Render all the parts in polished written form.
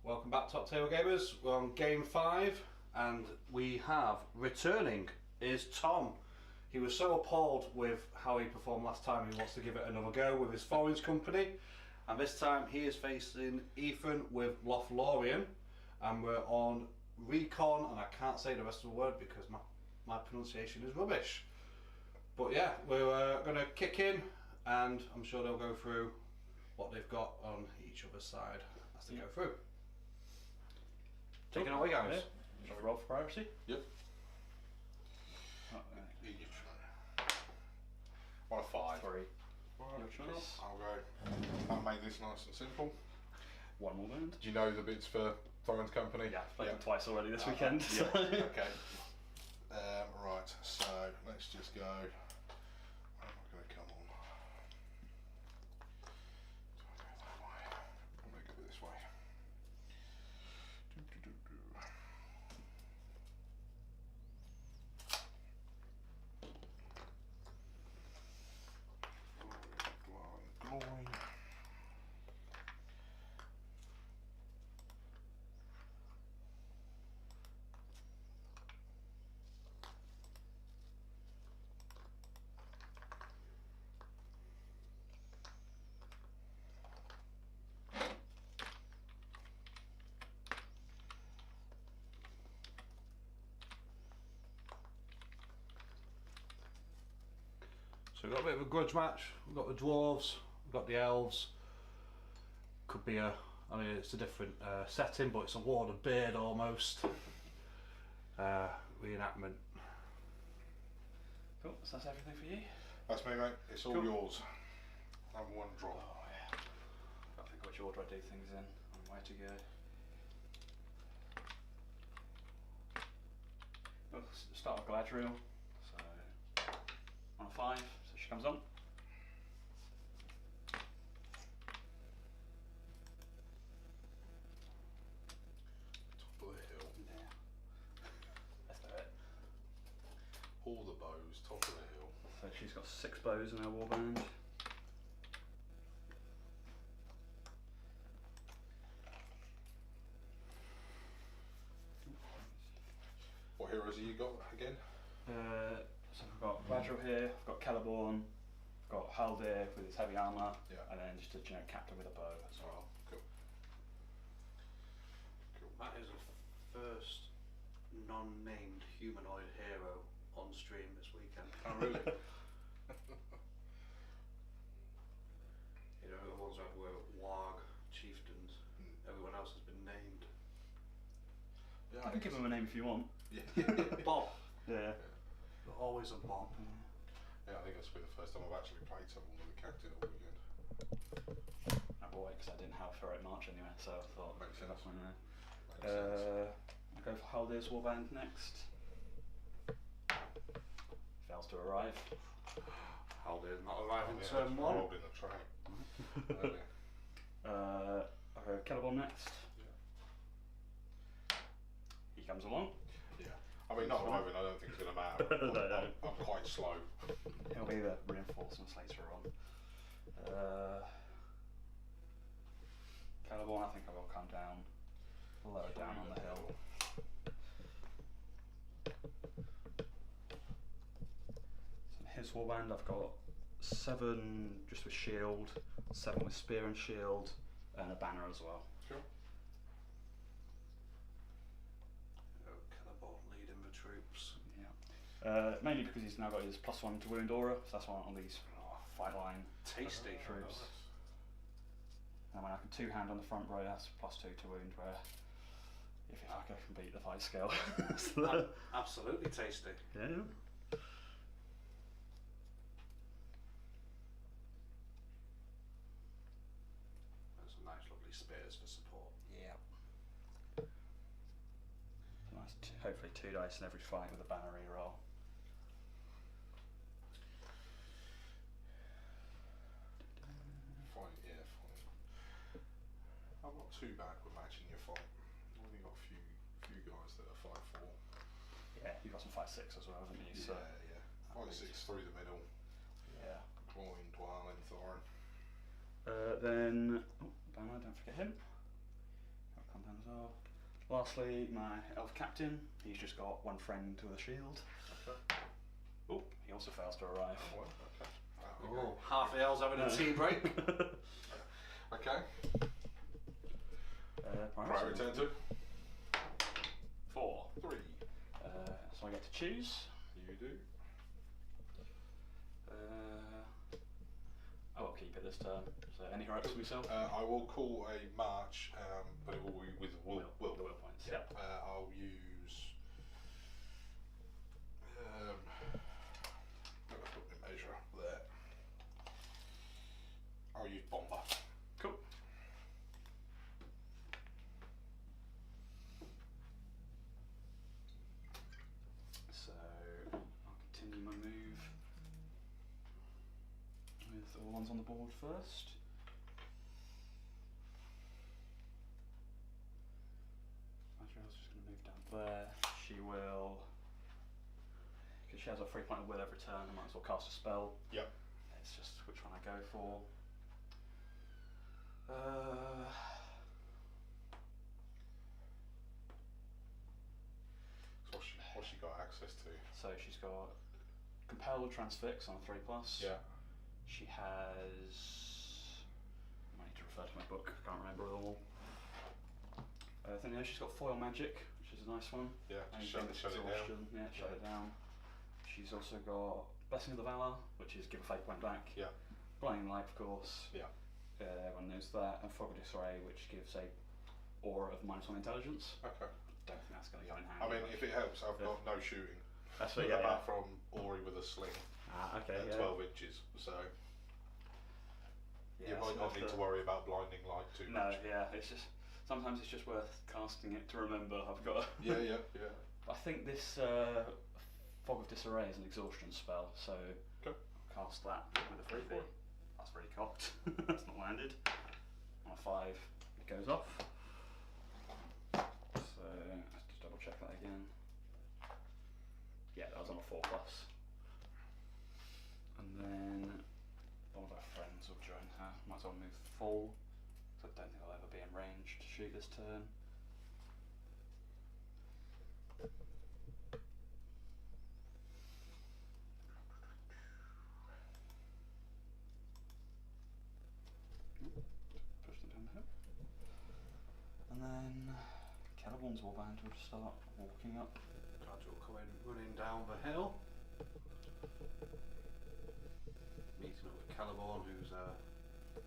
Welcome back, Top Table Gamers. We're on game 5, and we have returning is Tom. He was so appalled with how he performed last time, he wants to give it another go with his Forage company. And this time he is facing Ethan with Lothlorien, and we're on Recon, and I can't say the rest of the word because my pronunciation is rubbish. But yeah, we're going to kick in, and I'm sure they'll go through what they've got on each other's side as they go through. Take it away, guys. Yeah. Shall we roll for priority? Yep. Oh, One of 5. 3. Right, Your choice. Cool. I'll go. I'll make this nice and simple. One more wound. Do you know the bits for Thorn's company? Yeah, I've played them twice already this weekend. So. Okay. Right, so let's just go. Where am I going to come on? Do I go that way? I'm going to go this way. Glory. So we've got a bit of a grudge match. We've got the dwarves, we've got the elves. Could be I mean it's a different setting, but it's a Ward of Beard almost reenactment. Cool, so that's everything for you? That's me, mate. It's all Cool. yours. Number one drop. Oh yeah. Got to think which order I do things in and where to go. We'll start with Galadriel. So, on a 5, so she comes on. Top of the hill. Yeah. Let's do it. All the bows, top of the hill. So she's got 6 bows in her warband. What heroes have you got again? So we've got Galadriel here, I've got Celeborn, I've got Haldir with his heavy armour, Yeah. and then just a generic captain with a bow as well. Cool. Cool. That is the first non-named humanoid hero on stream this weekend. Oh, really? You know, the ones that were Warg, chieftains, everyone else has been named. Yeah, I can give him a name if you want. Yeah. Bob, Yeah. but always a Bob. Yeah, I think that's been the first time I've actually played someone with a captain all weekend. I bought it because I didn't have Heroic March anyway, so I thought Makes that's sense. one there. Makes sense. I'll go for Haldir's warband next. Fails to arrive. Haldir's not arriving Yeah, turn it's 1. rolled in the track. Earlier. I'll go Celeborn next. Yeah. He comes along. Yeah. I mean, not arriving, I don't think it's going to matter. No. I'm quite slow. He'll be the reinforcements later on. Celeborn, I think I will come down lower down on the hill. So in his warband I've got 7 just with shield, 7 with spear and shield, and a banner as well. Sure. Celeborn leading the troops. Yeah. Mainly because he's now got his +1 to wound aura, so that's why on these fight line Tasty. troops. And when I can 2-hand on the front row, that's +2 to wound, where if I can beat the fight skill. So, Absolutely tasty. yeah. There's some nice lovely spears for support. Yeah. Nice, hopefully 2 dice in every fight with a banner reroll. Fine, yeah, fine. I'm not too bad with matching your fight. I've only got a few guys that are 5'4". Yeah, you've got some 5'6" as well, haven't you? So, Yeah. 5'6" through the middle. yeah. Groin, Dwalin, Thorin. Then, oh, banner, don't forget him. I'll come hands off. Lastly, my elf captain. He's just got one friend with a shield. Okay. Oh, he also fails to arrive. Oh, well, okay. Oh, half the elves having a tea break. Okay. Priority Priority turn 2. 4. 3. So I get to choose. You do. I will keep it this turn. So any heroics for myself? I will call a march, but it will be with will. The will points. Yeah. I'll use. I'm going to put my measure there. I'll use bomber. Cool. So I'll continue my move with all the ones on the board first. Adriel's just going to move down there. She will, because she has a 3-point will every turn, I might as well cast a spell. Yep. It's just which one I go for. So what's she got access to? So she's got Compelled Transfix on a 3+. Yeah. She has. I need to refer to my book. I can't remember it all. I think she's got Foil Magic, which is a nice one. Yeah. And Shut it down. Yeah, shut it down. She's also got Blessing of the Valor, which is give a fake point back. Yeah. Blinding Light, of course. Yeah. Everyone knows that. And Fog of Disarray, which gives a aura of -1 intelligence. Okay. Don't think that's going to go in I handy. mean, if it helps, I've got no shooting. That's what, yeah, apart from Ori with a sling okay, at 12 inches. So you might not need to worry about blinding light too much. No, yeah, it's just sometimes it's just worth casting it to remember I've got. Yeah. I think this Fog of Disarray is an exhaustion spell, so Okay. I'll cast that with a 3. That's very cocked. That's not landed. On a 5, it goes off. So let's just double check that again. Yeah, that was on a 4+. And then one of our friends will join her. Might as well move full, because I don't think I'll ever be in range to shoot this turn. Push them down the hill. And then Celeborn's Warband will start walking up. Gradual coming running down the hill. Meeting up with Celeborn, who's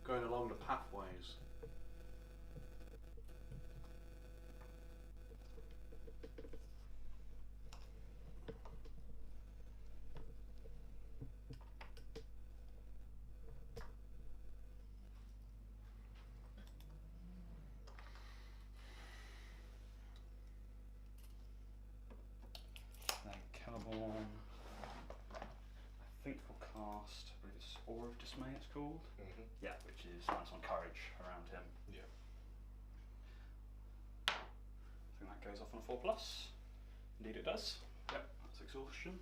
going along the pathways. Then Celeborn, I think we'll cast, I believe it's Aura of Dismay it's called. Mm-hmm. Yeah, which is nice on courage around him. Yeah. I think that goes off on a 4+. Indeed it does. Yep, that's exhaustion.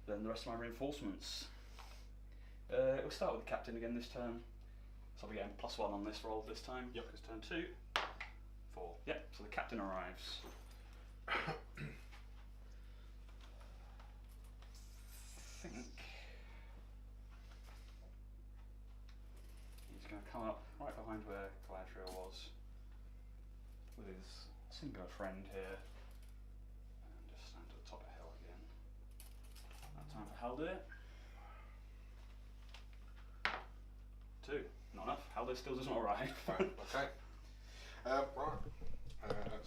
Then the rest of my reinforcements. We'll start with the captain again this turn. So I'll be getting +1 on this roll this time. Yep. Because turn 2. 4. Yep, so the captain arrives. I think he's going to come up right behind where Galadriel was with his singular friend here and just stand at the top of the hill again. Now time for Haldir. 2. Not enough. Haldir still doesn't arrive. Okay. Right.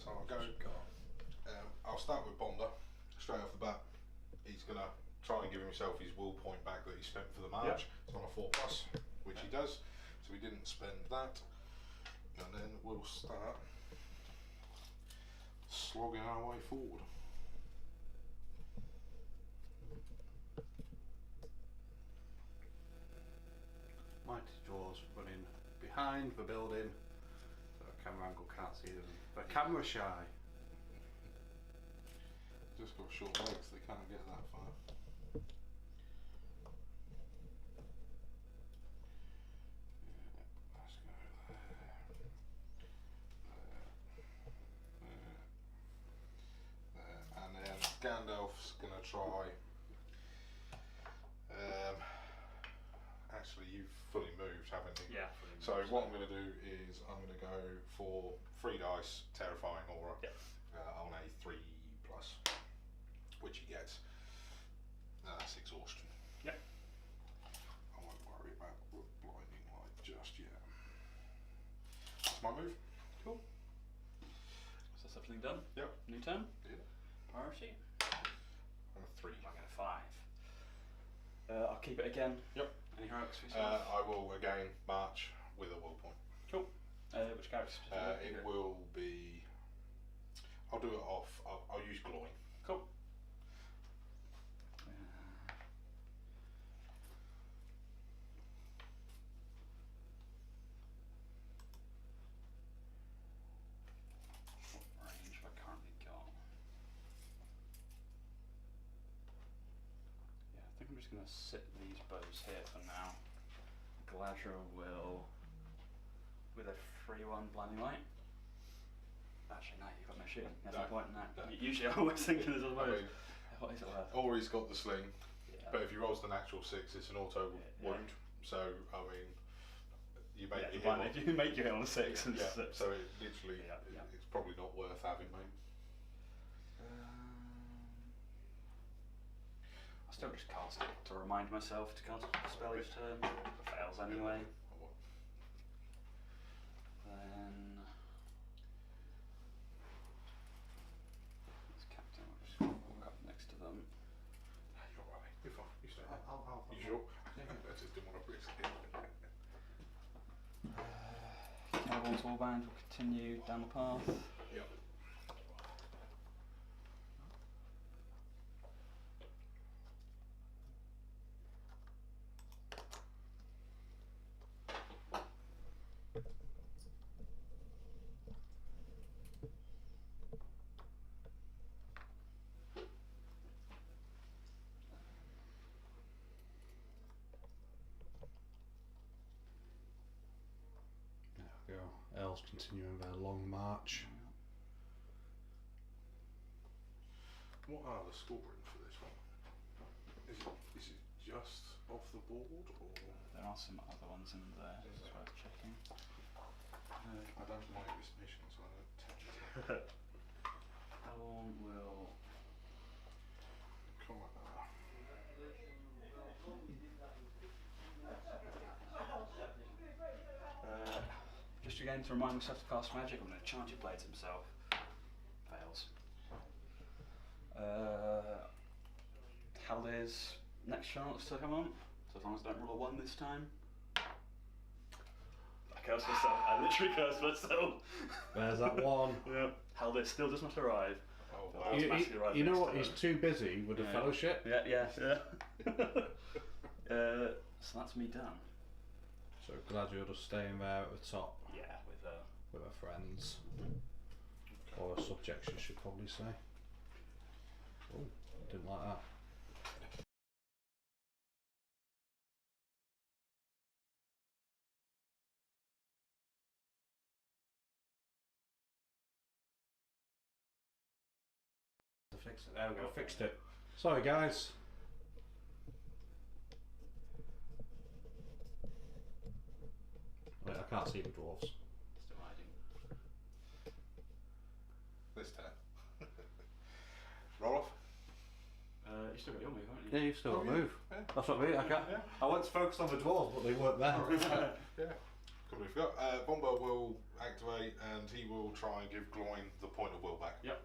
So I'll go. I'll start with Bonder straight off the bat. He's gonna try and give himself his will point back that he spent for the march. Yep. It's on a 4+, which he does. So we didn't spend that, and then we'll start slogging our way forward. Mighty Jaws running behind the building, so the camera angle can't see them. They're camera shy. Just got short legs, they can't get that far. Yeah, let's go there. to try. Actually, you've fully moved, haven't you? Yeah. So what I'm going to do is I'm going to go for 3 dice terrifying aura on a 3+, which he gets. That's exhaustion. Yep. I won't worry about blinding light just yet. That's my move. Cool. So that's everything done? Yep. New turn? Yeah. Priority? I'm a 3. I get a 5. I'll keep it again. Yep. Any heroics for yourself? I will again march with a will point. Cool. Which character? It will be. I'll do it off. I'll use glowing. Cool. What range have I currently got? Yeah, I think I'm just going to sit these bows here for now. Galadriel will, with a 3/1 blinding light. Actually, no, you've got no shooting. There's no point in that. No. Usually, I'm always thinking there's a bow. I mean, What is it worth? or he's got the sling, Yeah. but if he rolls the natural 6, it's an auto Yeah. wound. So I mean, you make Yeah, your fine, hit if you make your hit on a 6 and yeah. 6. So it literally, Yeah. it's probably not worth having, mate. I still just cast it to remind myself to cast a spell each turn. It fails anyway. Then this captain will just walk up next to them. You're right. You're fine. You stay there. I'll You sure? I just didn't want to risk it. Caravan's warband will continue down the path. Yep. There we go. Elves continuing their long march. What are the scoring for this one? Is it just off the board or? There are some other ones in there, so it's worth checking. I don't like this mission, so I don't tend to. Elon will. Come on. Just again to remind myself to cast magic, I'm going to charge your blades himself. Fails. Haldir's next chance to come on, so as long as I don't roll a 1 this time. I cursed myself, I literally cursed myself. There's that one. Yeah. Haldir still does not arrive. Oh, But wow. automatically arrive You know next what? to He's her. too busy with the Yeah. fellowship. Yeah. So that's me done. So Galadriel just staying there at the top Yeah, with her friends. Or her subjects, you should probably say. Oh, didn't like that. To fix it. There we go, fixed it. Sorry guys. Wait, I can't see the dwarves. still hiding. This turn. Roll off. You still got your move, haven't Yeah, you? you've still got Oh, to yeah. move. Yeah. That's what I mean. I can't. Yeah. I went to focus on the dwarves, but they weren't there. Yeah. Completely forgot. Bomber will activate and he will try and give Gloin the point of will back. Yep.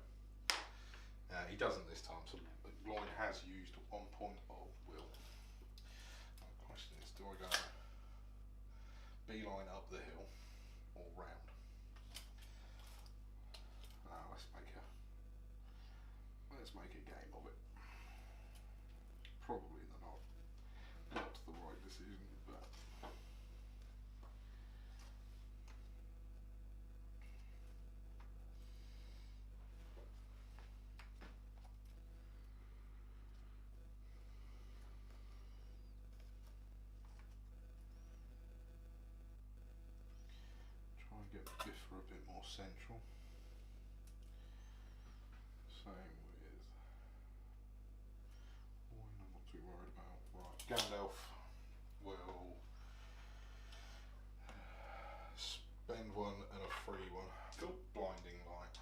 He doesn't this time, so Gloin has used 1 point of will. The question is, do I go beeline up the hill or round? Let's make a game of it. Probably not the right decision, but. Try and get Biffa a bit more central. Same with Gandalf will spend one and a free one. Cool. Blinding light.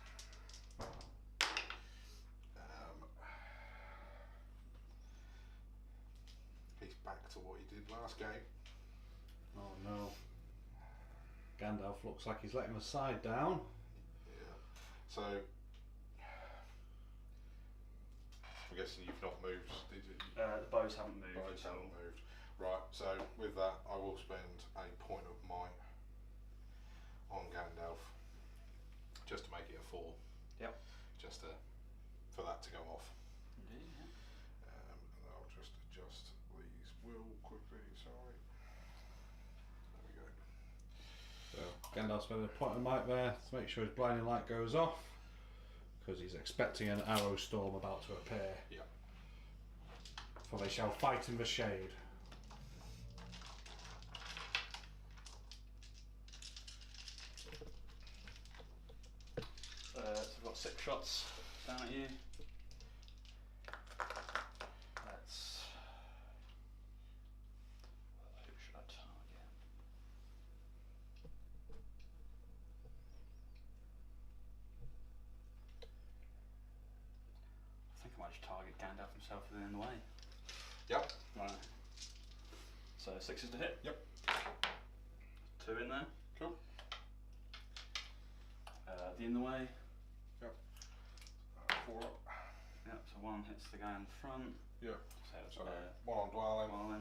He's back to what he did last game. Oh no. Gandalf looks like he's letting the side down. Yeah. So I'm guessing you've not moved, did you? The bows haven't moved. Bows haven't moved. Right, so with that I will spend a point of might on Gandalf just to make it a 4. Yep. Just for that to go off. Indeed, yeah. And I'll just adjust these will quickly, sorry. There we go. So Gandalf spending a point of might there to make sure his blinding light goes off, because he's expecting an arrow storm about to appear. Yeah. For they shall fight in the shade. So we've got 6 shots down at you. Let's. Who should I target? I think I might just target Gandalf himself within the way. Yep. Right. So 6 is to hit. Yep. 2 in there. Cool. The in the way. 4 up. Yep. So 1 hits the guy in the front. Yeah. So So 1 on dwelling. Well,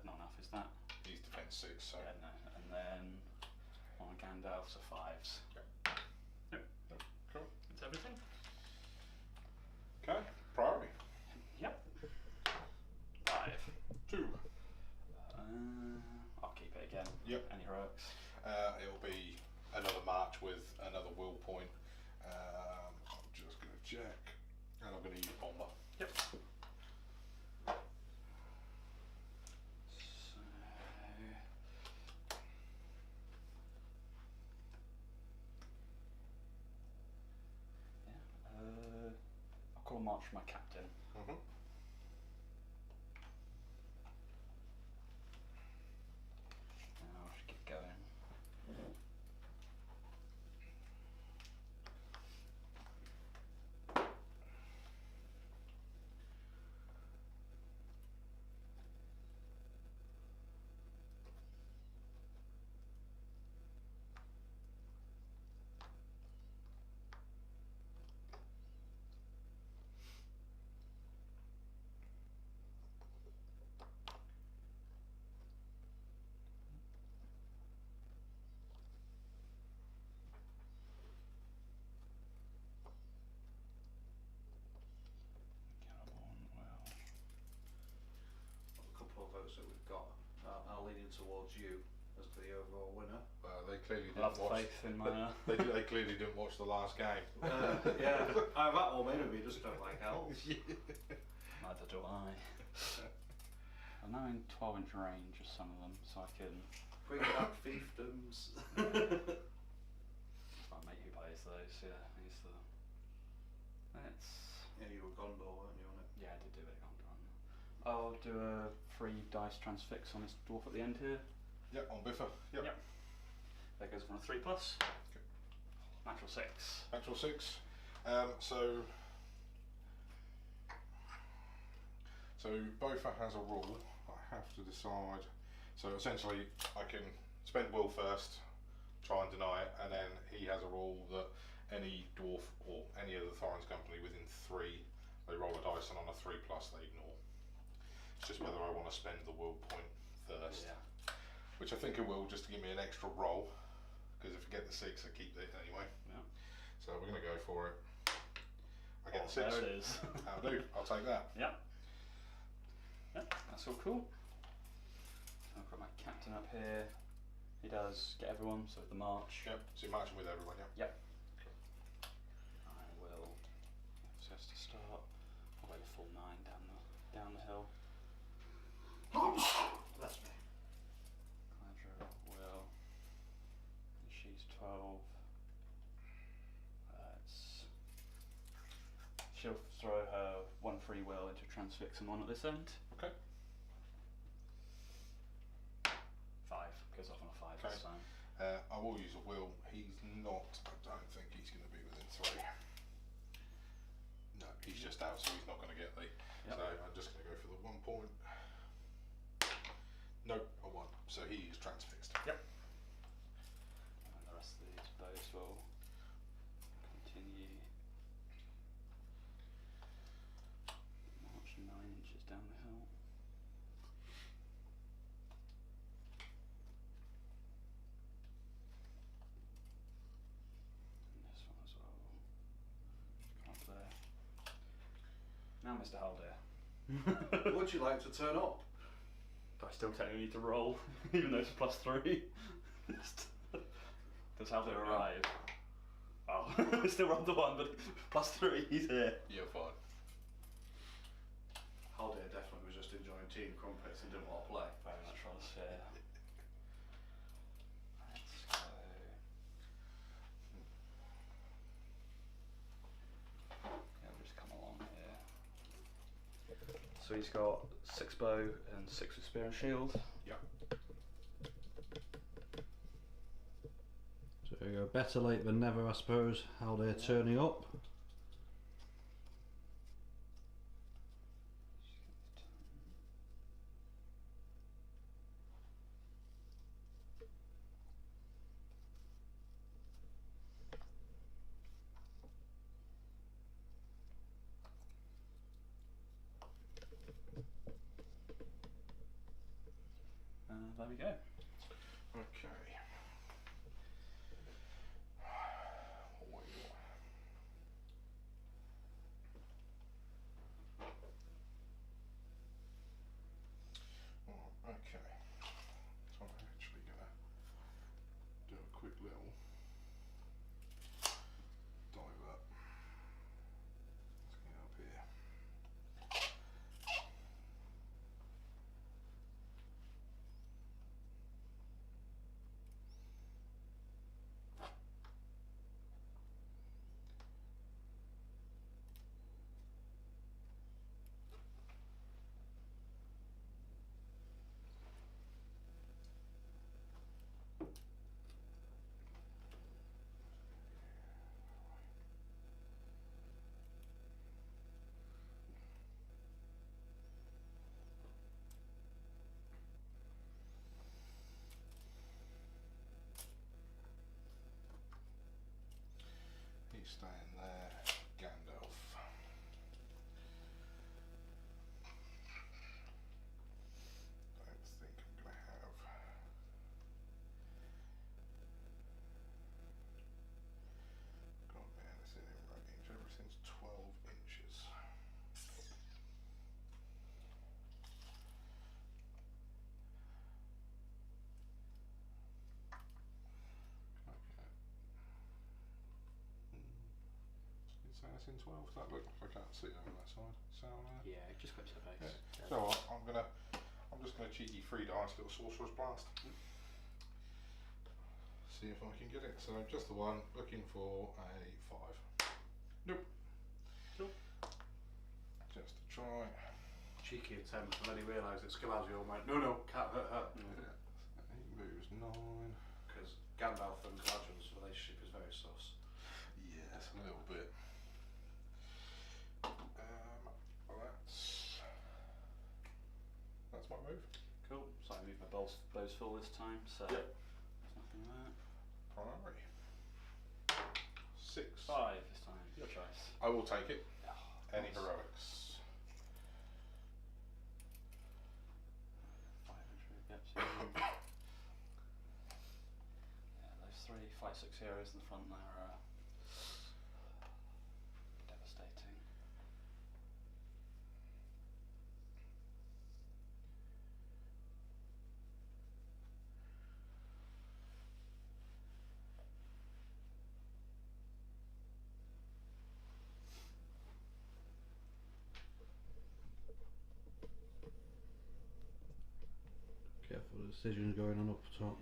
not enough, is that? He's defense 6, so. Yeah, no. And then on Gandalf, so 5s. Yep. Cool. That's everything? Okay. Priority. Yep. 5. 2. I'll keep it again. Yep. Any heroics? It'll be another march with another will point. I'm just going to check. And I'm going to use bomber. Yep. So, yeah. I'll call a march for my captain. Mm-hmm. And I'll just keep going. A couple of votes that we've got are leaning towards you as the overall winner. They clearly Love didn't watch. faith in my. They clearly didn't watch the last game. Yeah, either that or maybe we just don't like elves. Neither do I. I'm now in 12-inch range of some of them, so I can. Bring back fiefdoms. My mate who plays those, yeah, he's the. It's. Yeah, you were Gondor, weren't you, on it? Yeah, I did do it on run. I'll do a 3 dice transfix on this dwarf at the end here. Yep, on Biffa. Yep. Yep. That goes from a 3+. Okay. Natural 6. Natural 6. So Bofa has a rule. I have to decide. So essentially, I can spend will first, try and deny it, and then he has a rule that any dwarf or any other Thorin's company within 3, they roll a dice, and on a 3+, they ignore. It's just whether I want to spend the will point first, Yeah. which I think it will, just to give me an extra roll. Because if I get the 6, I keep it anyway. Yeah. So we're going to go for it. I get the 6. There it is. That'll do. I'll take that. Yep. Yep, that's all cool. I've got my captain up here. He does get everyone, so the march. Yep. So you're marching with everyone, yeah? Yep. I will. So has to start. I'll wait a full 9 down the hill. That's me. Cladra will. She's 12. She'll throw her 1 free will into transfix him on at this end. Okay. 5 goes off on a 5 Okay. this time. I will use a will. He's not. I don't think he's going to be within 3. No, he's just out, so he's not going to get the. Yep. So I'm just going to go for the 1 point. Nope, a 1. So he is transfixed. Yep. And the rest of these bows will continue. March 9 inches down the hill. And this one as well. Up there. Now, Mr. Haldir. Would you like to turn up? But I still technically need to roll, even though it's a +3. Does Haldir arrive? Oh, I still rolled the 1, but +3, he's here. You're fine. Haldir definitely was just enjoying tea and crumpets and didn't want to play. Very much rather fair. Let's go. Yeah, we'll just come along here. So he's got 6 bow and 6 with spear and shield. Yep. So you go better late than never, I suppose. Haldir turning up. There we go. Okay. What we got? Oh, okay. So I'm actually gonna do a quick little dive up. Let's get up here. He's staying there, Gandalf. Don't think I'm gonna have. Got anything in range. Everything's 12 inches. Okay. Is that in 12? Does that look? I can't see over that side. Sound there? Yeah, just go to the base. Yeah. So what? I'm just gonna cheeky 3 dice little sorcerer's blast. See if I can get it. So just the 1. Looking for a 5. Nope. Cool. Just to try. Cheeky attempt, and then he realised it's Galadriel and went, no, can't hurt her. Yeah. 8 moves 9. Because Gandalf and Galadriel's relationship is very sus. Yes, a little bit. That's my move. Cool. So I move my bows full this time, so Yep. there's nothing there. Primary. 6. 5 this time. Your choice. I will take it. Oh, Any nice. heroics? 500. Yep. So yeah, those 3 fight 6 heroes in the front there are devastating. Careful, the decisions going on up top.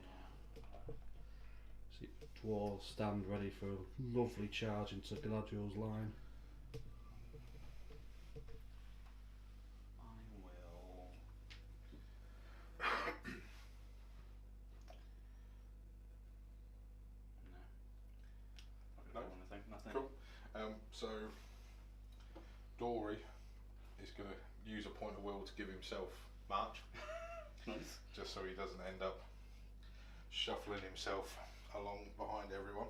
See dwarves stand ready for a lovely charge into Galadriel's line. So Dory is going to use a point of will to give himself march. Nice. Just so he doesn't end up shuffling himself along behind everyone.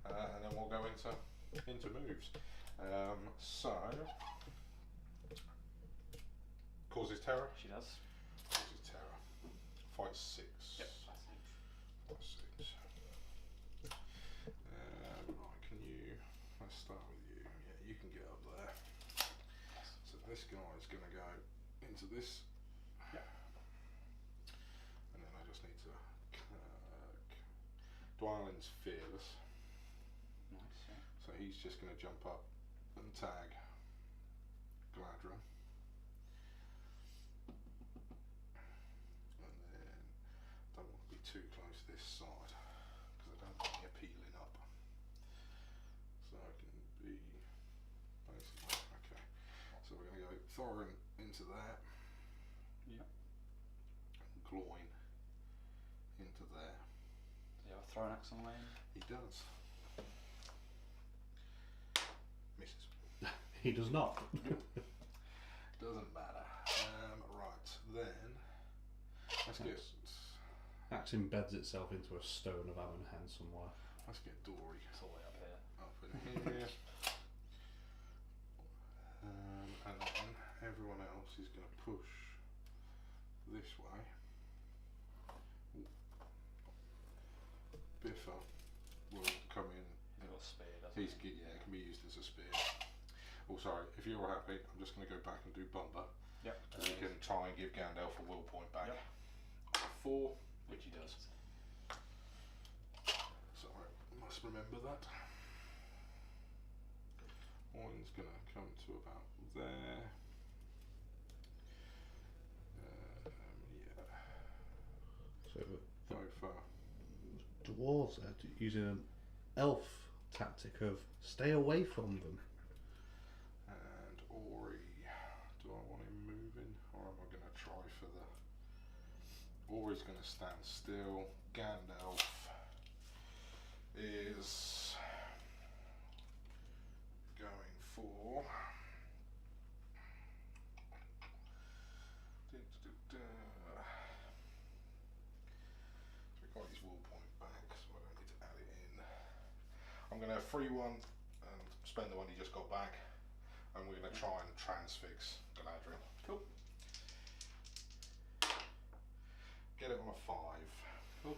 And then we'll go into moves. So causes terror. She does. Causes terror. Fight 6. Yep. Fight 6. Right, can you? Let's start with you. Yeah, you can get up there. So this guy is going to go into this. Yep. And then I just need to. Dwylin's fearless. Nice. Yeah. So he's just going to jump up and tag Galadriel. And then don't want to be too close this side because I don't want you peeling up. So I can be basically okay. So we're going to go Thorin into that. Yep. And Gloin into there. Do you have a throw an axe on lane? He does. Misses. He does not. Doesn't matter. Right, then let's get Axe embeds itself into a stone of Ammon Hen somewhere. let's get Dory It's all the way up here. up in here. And then everyone else is going to push this way. Ooh. Biffa will come in. He's got a spear, doesn't He's he? yeah, it can be used as a spear. Oh, sorry. If you're happy, I'm just going to go back and do Bumba. Yep. And we can try and give Gandalf a will point back. Yep. 4. Which he does. Sorry, must remember that. Owen's going to come to about there. Yeah. So Go for dwarves are using an elf tactic of stay away from them. and Ori. Do I want him moving, or am I going to try for the? Ori's going to stand still. Gandalf is going for. So we got his will point back, so I don't need to add it in. I'm going to free one and spend the one he just got back, and we're going to try and transfix Galadriel. Cool. Get it on a 5. Cool.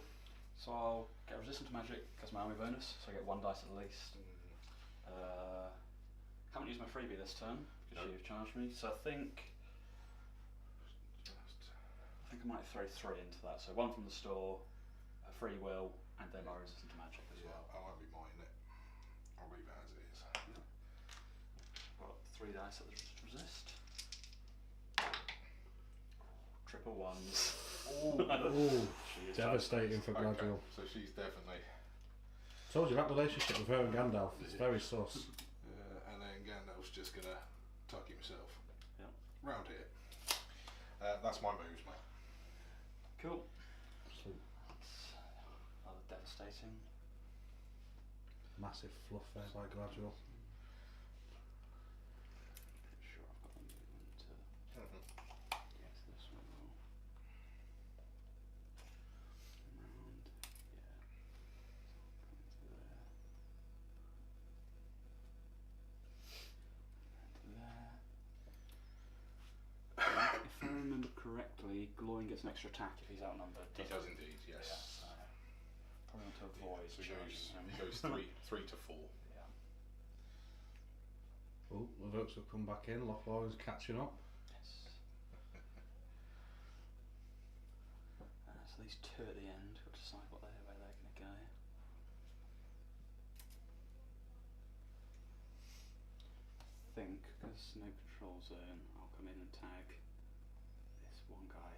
So I'll get resistant to magic because my army bonus, so I get 1 dice at least. Haven't used my freebie this turn because Nope. you've charged me, so I think I might throw 3 into that. So 1 from the store, a free will, and then my resistant to magic as well. I won't be minding it. I'll leave it as it is. Got 3 dice at the resist. Triple 1s. Oh, She is devastating for Okay, Galadriel. so she's definitely. Told you that relationship with her and Gandalf is very sus. And then Gandalf's just gonna tuck himself. Yep. Round here. That's my moves, mate. Cool. So That's rather devastating. massive fluff there by Galadriel. Sure, I've got the movement to get to this one. Round. Yeah. Coming to there. And if I remember correctly, Gloin gets an extra attack if he's outnumbered. He doesn't does indeed, yes. Yeah, so probably want to avoid So charging him. he goes 3 to 4. Yeah. Oh, the votes have come back in. Lochlor's catching up. Yes. So these 2 at the end, we'll decide where they're going to go. I think, because no control zone, I'll come in and tag this one guy.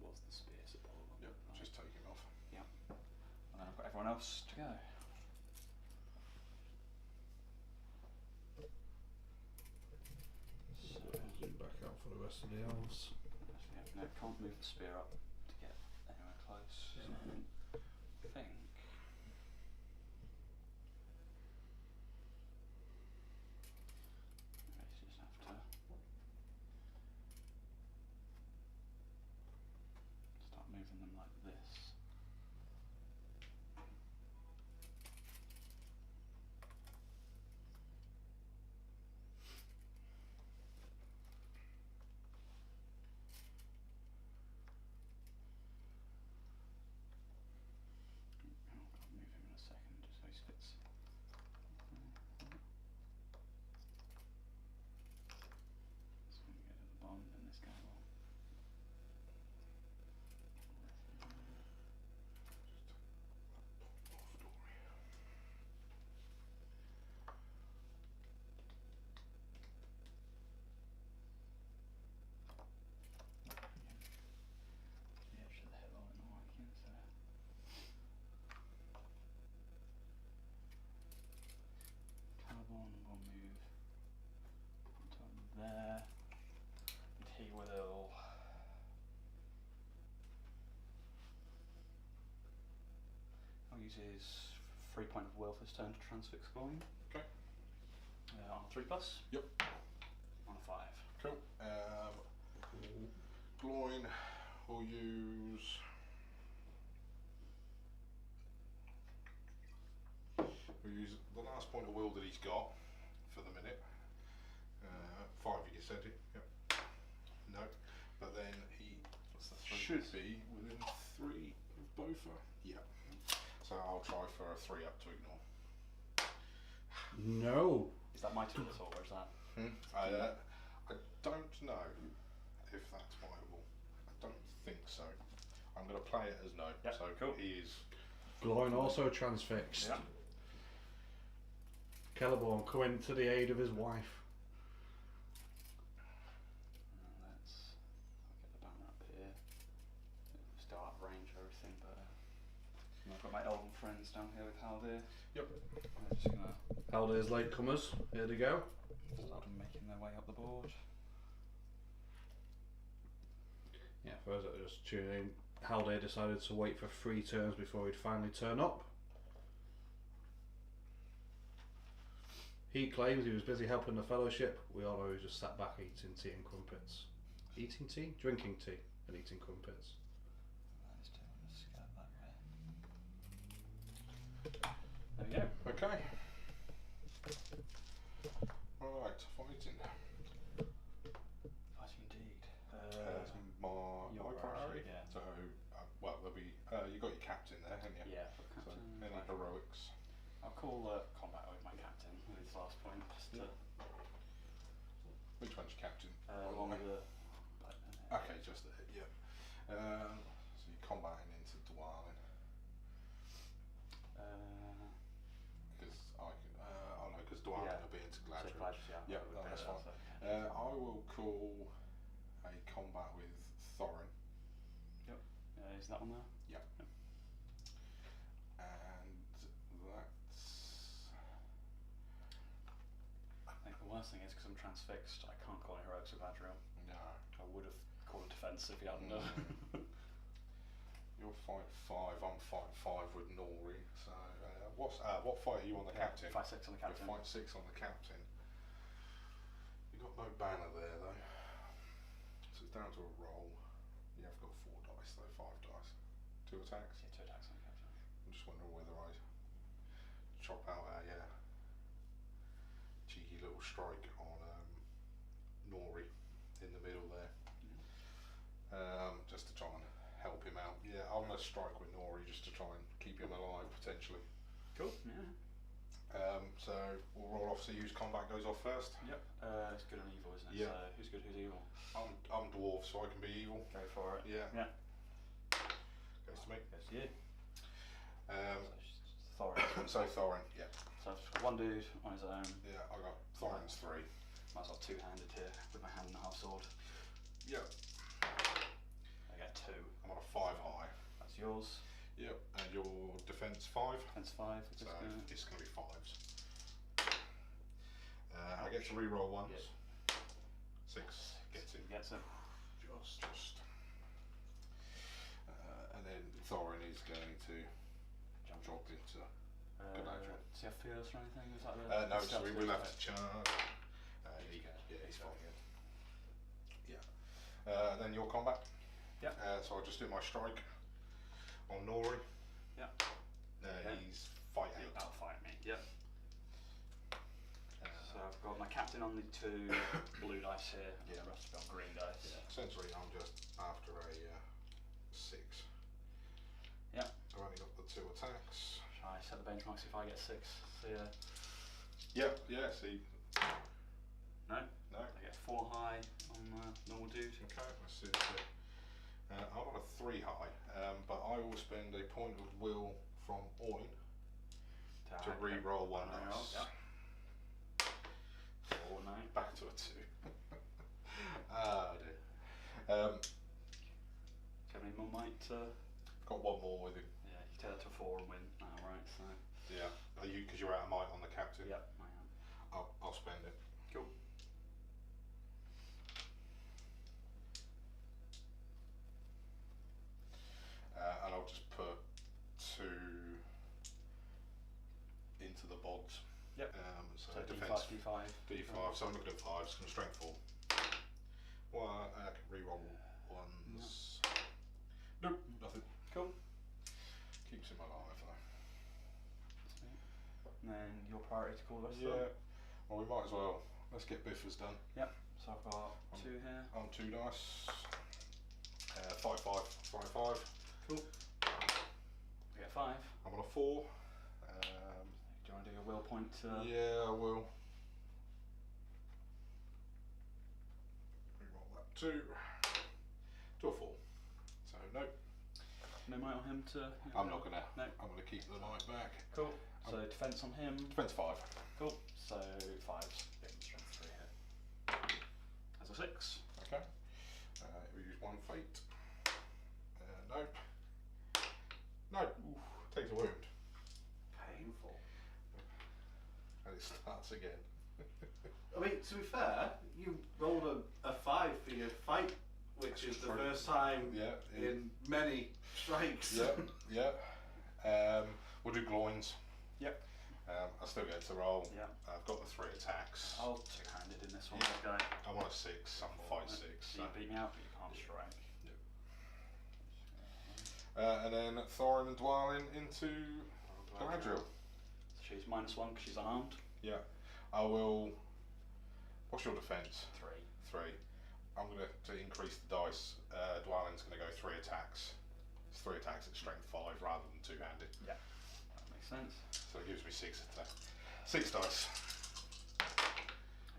Was the spear support on Yep, right. just take him off. And then I've got everyone else to go. So, Zoom back out for the rest of the elves. no, can't move the spear up to get anywhere close. So I think moving them like this. I'll move him in a second just so he fits. This one go to the bottom, and this guy will. The edge of the hill, I don't know why I can't say. Carbon will move onto there, and he will. I'll use his 3 point of will for his turn to transfix Scouring. Okay. On a 3+. Yep. On a 5. Cool. Gloin will use. We'll use the last point of will that he's got for the minute. 5, you said it. Yep. No. But then he should be within 3 of Bofa. Yep. So I'll try for a 3 up to ignore. No. Is that my tool at all, or is that? I don't know if that's viable. I don't think so. I'm going to play it as no. Yep, So cool. he is. Gloin also transfixed. Yeah. Celeborn coming to the aid of his wife. Let's. I'll get the banner up here. Still out of range of everything, but I've got my elven friends down here with Haldir. Yep. I'm just gonna Haldir's latecomers. Here they go. start them making their way up the board. Yeah, for those that are just tuning in, Haldir decided to wait for 3 turns before he'd finally turn up. He claims he was busy helping the fellowship. We all know he was just sat back eating tea and crumpets. Eating tea? Drinking tea and eating crumpets. Those two, I'm just scout that way. There we go. Okay. Right, fighting. Fighting indeed. My priority. Yeah. So, well, there'll be. You got your captain there, haven't you? Yeah. So, Captain, any right. heroics? I'll call combat with my captain with his last point. Just to, Which one's your captain? along with the. Okay, just there. Yeah. So you're combating into Dwalin because because Dwalin Yeah. will be into So Gladriel. Gladriel, yeah. Yeah, no, that's fine. Yeah. I will call a combat with Thorin. Is that one there? Yep. And that's. I think the worst thing is because I'm transfixed, I can't call any heroics with Gladriel. No. I would have called a defense if he hadn't done. You'll fight 5. I'm fighting 5 with Nori. So what fight are you on the captain? 5-6 on the captain. You're fight 6 on the captain. You've got no banner there though. So it's down to a roll. You have got 4 dice though, 5 dice. 2 attacks. Yeah, 2 attacks on the captain. I'm just wondering whether I chop out a cheeky little strike on Nori in the middle there. Just to try and help him out. Yeah, I'm going to strike with Nori just to try and keep him alive potentially. Cool. Yeah. So we'll roll off, see whose combat goes off first. Yep. It's good and evil, isn't it? Yeah. So who's good, who's evil? I'm dwarf, so I can be evil. Go for it. Yeah. Yeah. Goes to me. Goes to you. So Thorin. so Thorin, yeah. So I've just got one dude on his own. Yeah, I got Thorin's 3. Might as well two-handed here with my hand and a half sword. Yep. I get 2. I'm on a 5 high. That's yours. Yep. And your defense 5. Defense 5. So Just gonna... it's going to be 5s. I get to re-roll once. Yeah. 6 gets him. Gets him. Just. And then Thorin is going to drop into Galadriel. Does he have fears or anything? Is that the No, so stealth we will thing? have to charge. Yeah, he's fine. Yeah. Then your combat. Yep. So I'll just do my strike. on Nori. Yep. He's fight 8. He'll outfight me. Yep. So I've got my captain on the 2 blue dice here, and the rest will be on green dice. Essentially, I'm just after a 6. Yep. I've only got the 2 attacks. Shall I set the benchmarks if I get 6? See ya. Yep, yeah, see. No? No. I get 4 high on normal dude. Okay, let's see. I'm on a 3 high, but I will spend a point of will from Oin to re-roll 1 dice. Yep. 4, 9. Back to a 2. Ah, dear. Do you have any more might? Got 1 more with him. Yeah, you take that to a 4 and win now, right? So. Yeah. Are you, because you're out of might on the captain? Yep, I am. I'll spend it. Cool. And I'll just put 2 into the bods. Yep. So So defense D5. D5. So I'm looking at 5s. Can strength 4. Well, I can re-roll 1s. Nope, nothing. Cool. Keeps him alive though. And then your priority to call the rest of them? Yeah. Well, we might as well. Let's get Biffers done. Yep. So I've got 2 here. On 2 dice. 5, 5, 5, 5. Cool. I get 5. I'm on a 4. Do you want to do your will point? Yeah, I will. Reroll that 2. To a 4. So no. No might on him to. I'm not gonna. No. I'm gonna keep the might back. Cool. So defense on him. Defense 5. Cool. So 5s. Give him strength 3 here. As a 6. Okay. We use 1 fate. No. No. Oof. Takes a wound. Painful. And it starts again. I mean, to be fair, you rolled a 5 for your fight, which is the first time in many strikes. Yeah. We'll do groins. Yep. I still get to roll. Yep. I've got the 3 attacks. I'll two-handed in this one, Yeah. guy. I'm on a 6. I'm fight 6. So you beat me out, but you can't strike. And then Thorin and Dwalin into Galadriel. She's -1 because she's unarmed. Yeah. I will. What's your defense? 3. 3. I'm going to increase the dice. Dwalin's going to go 3 attacks. It's 3 attacks at strength 5 rather than 2-handed. Yeah. That makes sense. So it gives me 6 attack. 6 dice. I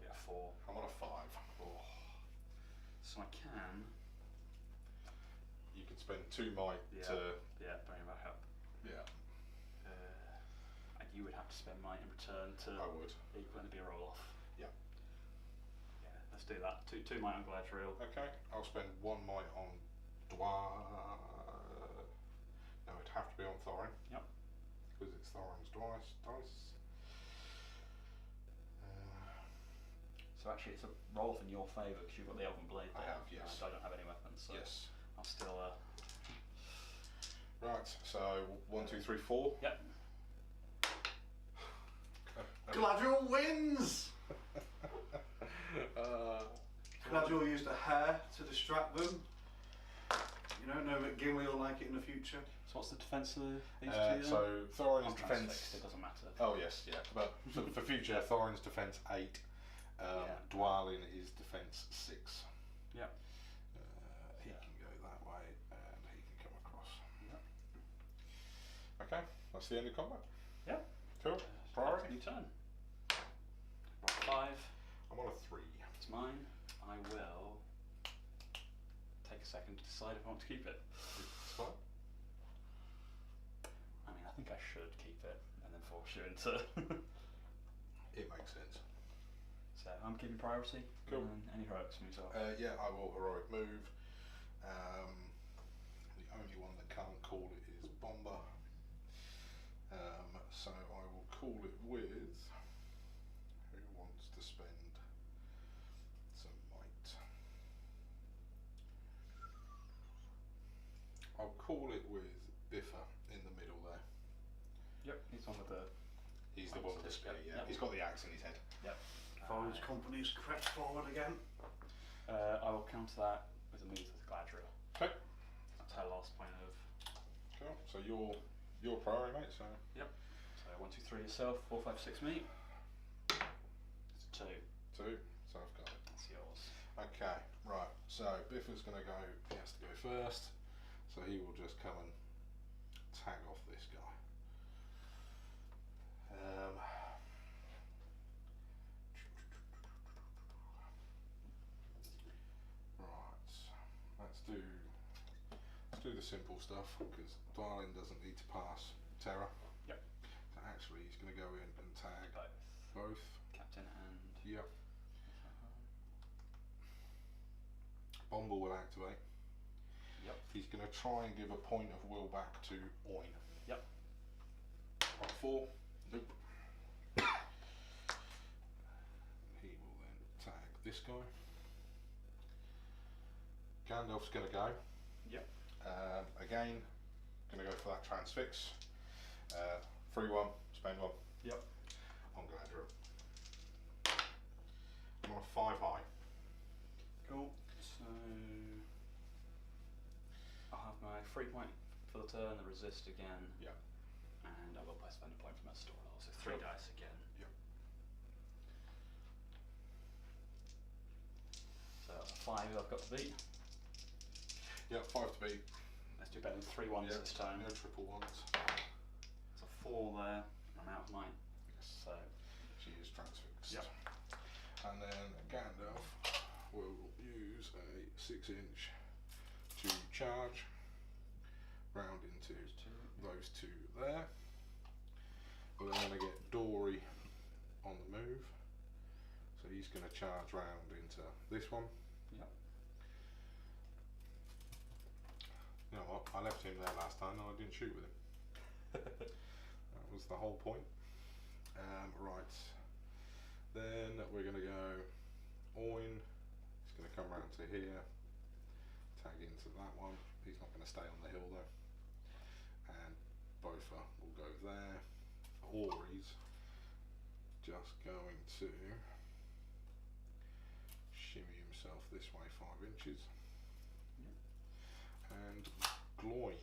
get a 4. I'm on a 5. Oh. So I can. You can spend 2 might to. Yeah, bring it back up. Yeah. And you would have to spend might in return to I would. equal and it'd be a roll off. Yeah. Yeah, let's do that. Two might on Galadriel. Okay. I'll spend 1 might on Dwalin. No, it'd have to be on Thorin. Yep. Because it's Thorin's dice. So actually it's a roll off in your favour because you've got the Elven Blade there. I have, yes. I don't have any weapons, so Yes. I'll still Right, so 1, 2, 3, 4. Yep. Galadriel wins! Galadriel used a hair to distract them. You know that Gimli will like it in the future. So what's the defence of these two? So Thorin's I'm defence. transfixed, it doesn't matter. Oh yes, yeah. But for future, Thorin's defence 8. Dwalin is defence 6. Yep. He can go that way and he can come across. Yep. Okay, that's the end of combat. Yep. Cool. Priority. New turn. 5. I'm on a 3. It's mine. I will take a second to decide if I want to keep it. It's fine. I mean, I think I should keep it and then force you into. It makes sense. So I'm keeping priority. Cool. And any heroics for myself. Yeah, I will heroic move. The only one that can't call it is Bomber. So I will call it with. Who wants to spend some might? I'll call it with Biffa in the middle there. Yep, he's on with the. He's the one with the spear, yeah. Yep. He's got the axe in his head. Yep. Forward's company's crept forward again. I will counter that with a move to the Galadriel. Okay. That's her last point of Cool. So your priority, mate. So. Yep. So 1, 2, 3 yourself. 4, 5, 6 me. It's 2. 2. So I've got it. That's yours. Okay. Right. So Biffa's going to go. He has to go first. So he will just come and tag off this guy. Right. Let's do the simple stuff because Darling doesn't need to pass Terror. Yep. So actually, he's going to go in and tag Both. both. Captain and. Yep. Bomble will activate. Yep. He's going to try and give a point of will back to Oin. Yep. On 4. Nope. He will then tag this guy. Gandalf's going to go. Yep. Again, going to go for that transfix. 3-1, spend 1. Yep. On Galadriel. I'm on a 5 high. Cool. So I'll have my 3 point for the turn, the resist again. Yep. And I will play spend a point from my store. So 3 Yep. dice again. Yep. So 5 I've got to beat. Yep, 5 to beat. Let's do better than 3 ones Yep, this time. No triple ones. So 4 there. I'm out of mine. Yes. So She is transfixed. Yep. And then Gandalf will use a 6-inch to charge round into those 2 there. We're then going to get Dory on the move. So he's going to charge round into this one. Yep. You know what? I left him there last time and I didn't shoot with him. That was the whole point. Right. Then we're going to go Oin. He's going to come round to here. Tag into that one. He's not going to stay on the hill though. And Bofa will go there. Ori's just going to shimmy himself this way 5 inches. Yep. And Gloin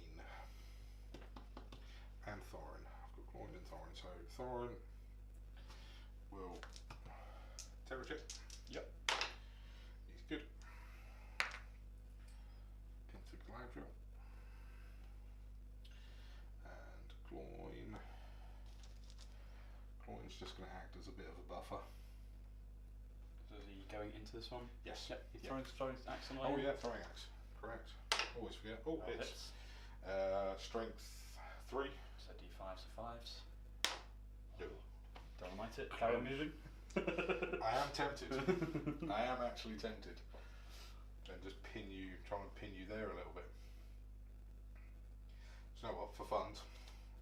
and Thorin. I've got Gloin and Thorin. So Thorin will terror chip. Yep. He's good. Into Galadriel. And Gloin's just going to act as a bit of a buffer. So is he going into this one? Yes. Yep. He's Yep. throwing axe on Oh yeah, throwing axe. Correct. Always forget. Oh, hits. Strength 3. So D5s are 5s. No. Dynamite it. Carry on moving. I am tempted. I am actually tempted. And just try and pin you there a little bit. So you know what, for fun,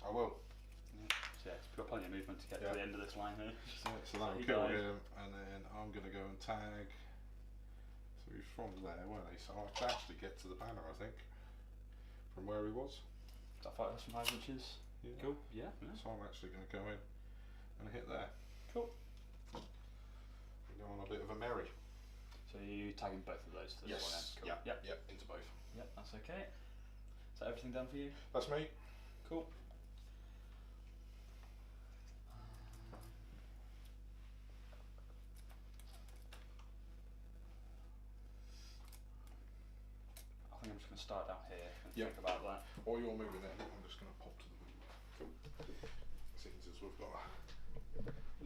I will. Yeah. So yeah, we've got plenty of movement to get to the end of this line here. So that'll kill him, and then I'm going to go and tag. So he's from there, weren't he? So I can actually get to the banner, I think, from where he was. Is that 5 inches? Yeah. Cool. Yeah. So I'm actually going to go in and hit there. Cool. We go on a bit of a merry. So you tagging both of those to this one then? Cool. Yep. Yep. Into both. Yep, that's okay. Is that everything done for you? That's me. Cool. I think I'm just going to start down here and think about that. While you're moving in, I'm just going to pop to the move. Seems as we've got a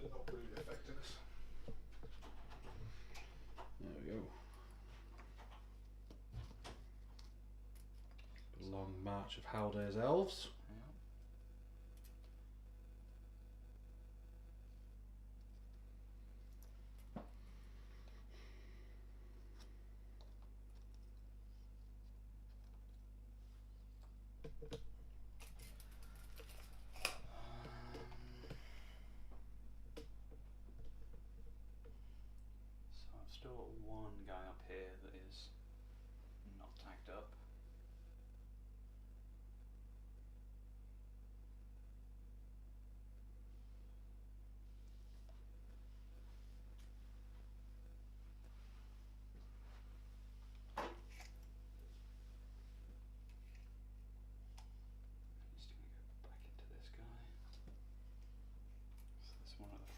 little blue effect in us. There we go. Long march of Halday's elves. Yeah. So I've still got one guy up here that is not tagged up.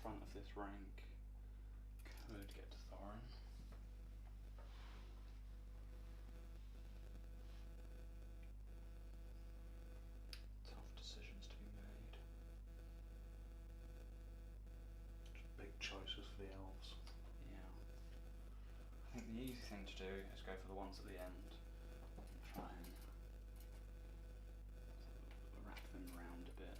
front of this rank could get to Thorin. Tough decisions to be made. Just big choices for the elves. Yeah. I think the easy thing to do is go for the ones at the end and try and wrap them round a bit.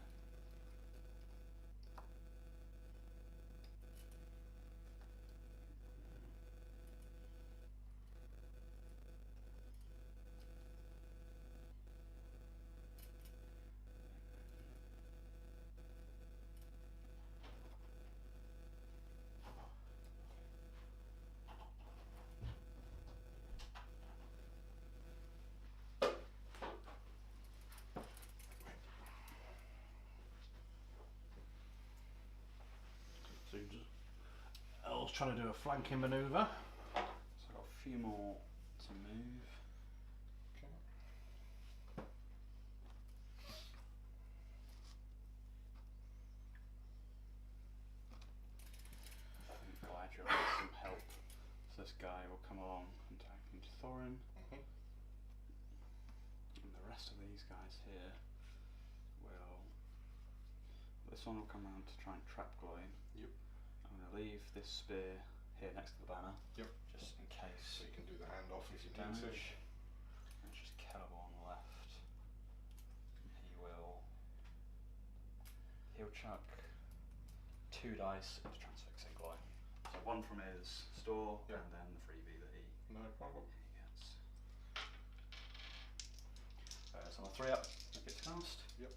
So you just elves trying to do a flanking manoeuvre. So I've got a few more to move. Okay. I think Galadriel needs some help. So this guy will come along and attack into Thorin. Mhm. And the rest of these guys here will... This one will come around to try and trap Gloin. Yep. I'm going to leave this spear here next to the banner. Yep. Just in case. So you can do the handoff if you need to. Damage. And it's just Cannibal on the left. He'll chuck 2 dice into transfixing Gloin. So one from his store, Yeah. and then the freebie that he No problem. gets. So on a 3 up, I get to cast. Yep.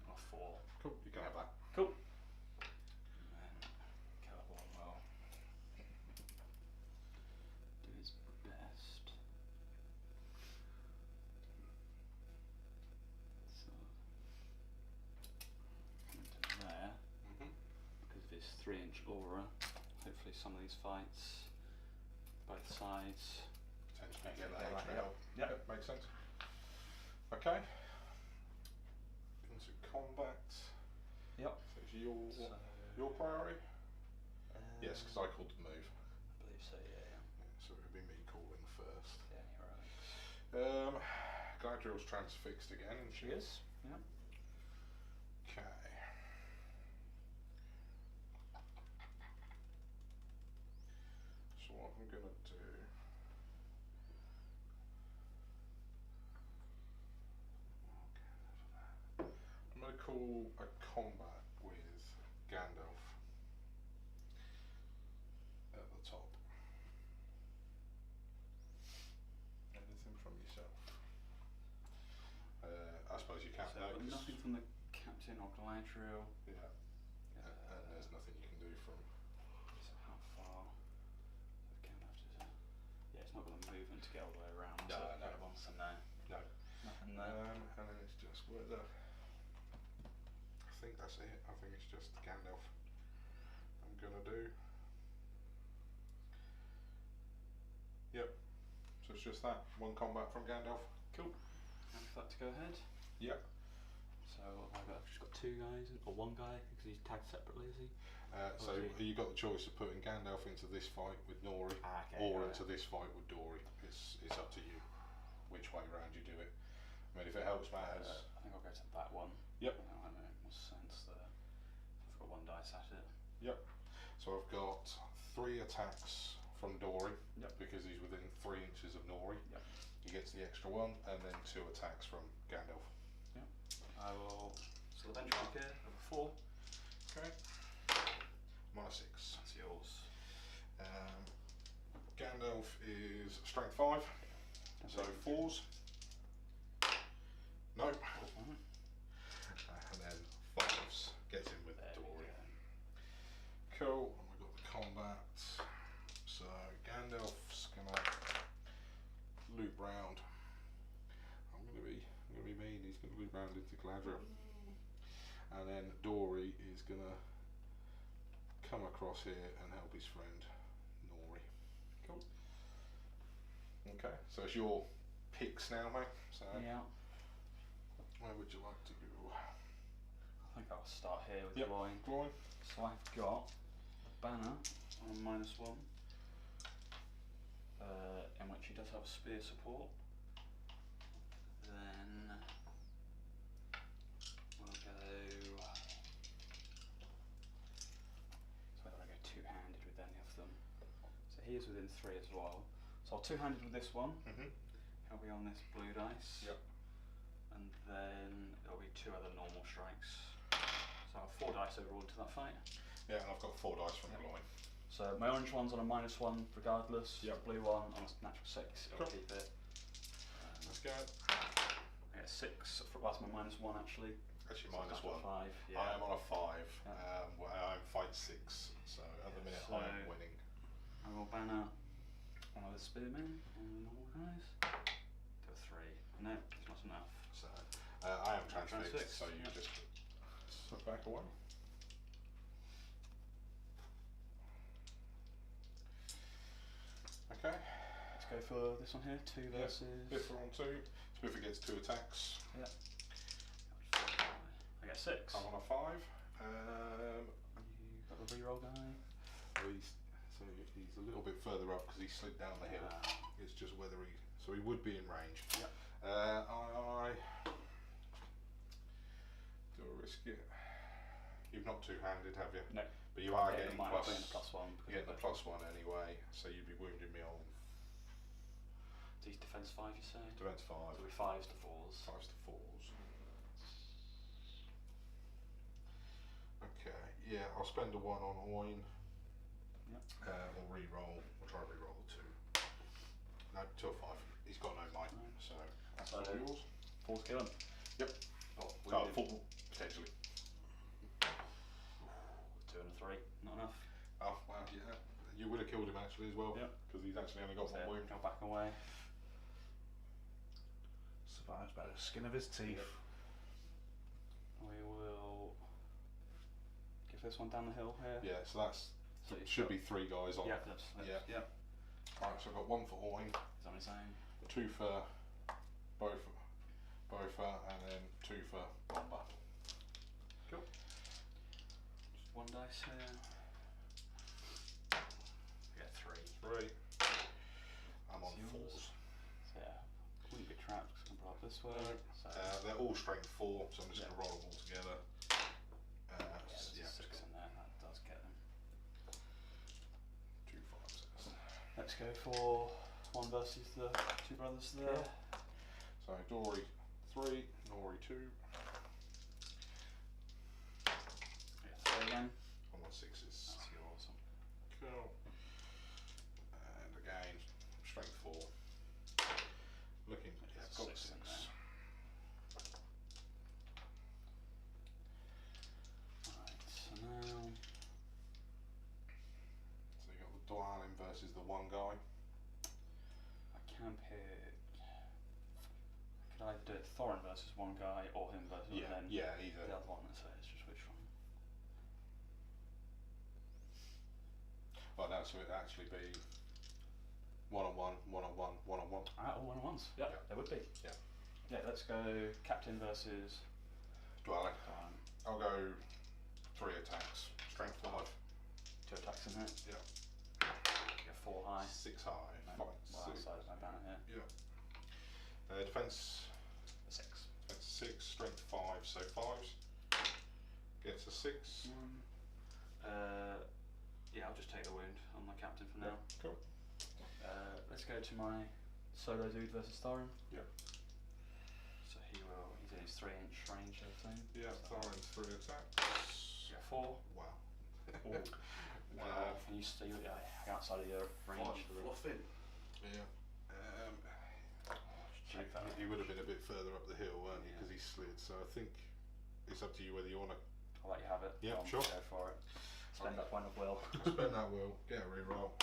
On a 4. Cool. You can have that. Cool. And then Cannibal will do his best. So into there, Mhm. because of his 3-inch aura, hopefully some of these fights, both sides. Potentially get Get that that extra help. help. Yep. Yep, makes sense. Okay. Into combat. Yep. So it's So, your priority? Yes, because I called the move. I believe so, yeah. So it would be me calling first. Yeah, you're right. Galadriel's transfixed again, and She is, yeah. Okay. So what I'm gonna do. I'm gonna call a combat with Gandalf at the top. Anything from yourself? I suppose you can't So know. 'Cause- nothing from the captain or Galadriel. Yeah. And there's nothing you can do from. So how far? So Gandalf does it. Yeah, it's not got the movement to get all the way around. No, so no. So no. No. Nothing there. And then it's just where the. I think that's it. I think it's just Gandalf. I'm gonna do. Yep. So it's just that one combat from Gandalf. Cool. Happy for that to go ahead. Yep. So I've just got 2 guys, or 1 guy, because he's tagged separately, is he? So Okay. you got the choice of putting Gandalf into this fight with Nori, Okay, or right. into this fight with Dory. It's up to you, which way round you do it. I mean, if it helps matters. I think I'll go to that one. Yep. I know it makes more sense there. I've got 1 dice at it. Yep. So I've got 3 attacks from Dory, Yep. because he's within 3 inches of Nori. Yep. He gets the extra 1, and then 2 attacks from Gandalf. I will. So the benchmark here, number 4. Okay. I'm on a 6. That's yours. Gandalf is strength 5, so 4s. Nope. Mhm. And then 5s. Gets in with There we Dory. go. Cool. And we've got the combat. So Gandalf's gonna loop round. I'm gonna be mean. He's gonna loop round into Galadriel, and then Dory is gonna come across here and help his friend Nori. Cool. Okay. So it's your picks now, mate. So Yeah. where would you like to go? I think I'll start here with Yep. Gloin. Gloin. So I've got a banner on -1, in which he does have spear support. Then we'll go. So whether I go two-handed with any of them. So he is within 3 as well. So I'll two-handed with this one. He'll be on this blue dice. Yep. And then there'll be 2 other normal strikes. So I'll have 4 dice overall into that fight. Yeah, and I've got 4 dice from the line. So my orange one's on a -1 regardless. Yep. The blue one on a natural 6. I'll Cool. keep it. Let's go. I get 6. That's my -1 actually. Actually, So that's -1. 5. Yeah. I am on a 5. Yeah. Well, I'm fight 6, so at the minute So- I am winning. I will banner one of the spearmen on the normal guys. To a 3. No, it's not enough. So I am transfixed, Transfixed, so you yeah. just slip back away. Okay. Let's go for this one here. 2 Yeah. versus. Biffer on 2. Spiffer gets 2 attacks. Yeah. I get 6. I'm on a 5. You got the reroll guy. He's a little bit further up because he slid down the hill. It's just whether so he would be in range. Yep. I do I risk it? You've not two-handed, have you? No. But you are Yeah, getting mine, plus. I'm getting the +1. You're getting the +1 anyway, so you'd be wounding me on These defense 5, you say? defense 5. So it'll be 5s to 4s. 5s to 4s. Okay, yeah, I'll spend a 1 on Oin. Yep. We'll re-roll. We'll try to re-roll the 2. No, 2 or 5. He's got no might, so that's all yours. 4's kill him. Yep. Oh, Oh, wounded. 4 potentially. 2 and a 3, not enough. Oh, well, yeah. You would have killed him actually as well. Yep. Because he's actually only got 1 wound. Go back away. Survives by the skin of his teeth. We will give this one down the hill here. Yeah, so that's So you've should got- be 3 guys on. Yeah, that's Yeah. yeah. Right, so I've got 1 for Oin, He's on his own. 2 for Bofa, and then 2 for Bomber. Cool. Just 1 dice here. We get 3. 3. I'm on It's yours. 4s. So yeah, wouldn't be trapped because I'm brought this way. No. So They're all strength 4, so I'm just Yeah. going to roll them all together. yeah, there's a 6 in there. That does get them. 2 5s. Let's go for 1 versus the 2 brothers there. Cool. So Dory 3, Nori 2. Yeah, 3 again. I'm on 6s. That's yours. Cool. And again, strength 4. Looking, yeah, I've got 6 6. in there. Right, so now So you got the Dwalin versus the 1 guy. I can pick. Could I do it Thorin versus 1 guy or him versus Yeah, then yeah, the either. other one? So it's just which one? Well, no, so it'd actually be 1-on-1, 1-on-1, 1-on-1. Alright, all 1-on-1s. Yeah, Yeah. there would be. Yeah. Yeah, let's go Captain versus Dwalin. Thorin. I'll go 3 attacks. Strength 5. 2 attacks in there. Yeah. Get 4 high. 6 high. No, Fight well, 6. outside of my banner here. Yeah. Defense 6. 6, strength 5, so 5s. Gets a 6. Yeah, I'll just take the wound on my captain for Yeah, now. cool. Let's go to my solo dude versus Thorin. Yeah. So he's in his 3-inch range, I think. Yeah, So Thorin's 3 attacks. yeah, 4. Wow. Ooh. Can you stay outside of your range? Fluffing. Yeah. Check that out. He would have been a bit further up the hill, weren't he? Yeah. Because he slid. So I think it's up to you whether you want to I'll let you have it. Yeah, Go sure. Go for it. Spend that point of will. spend that will, get a reroll.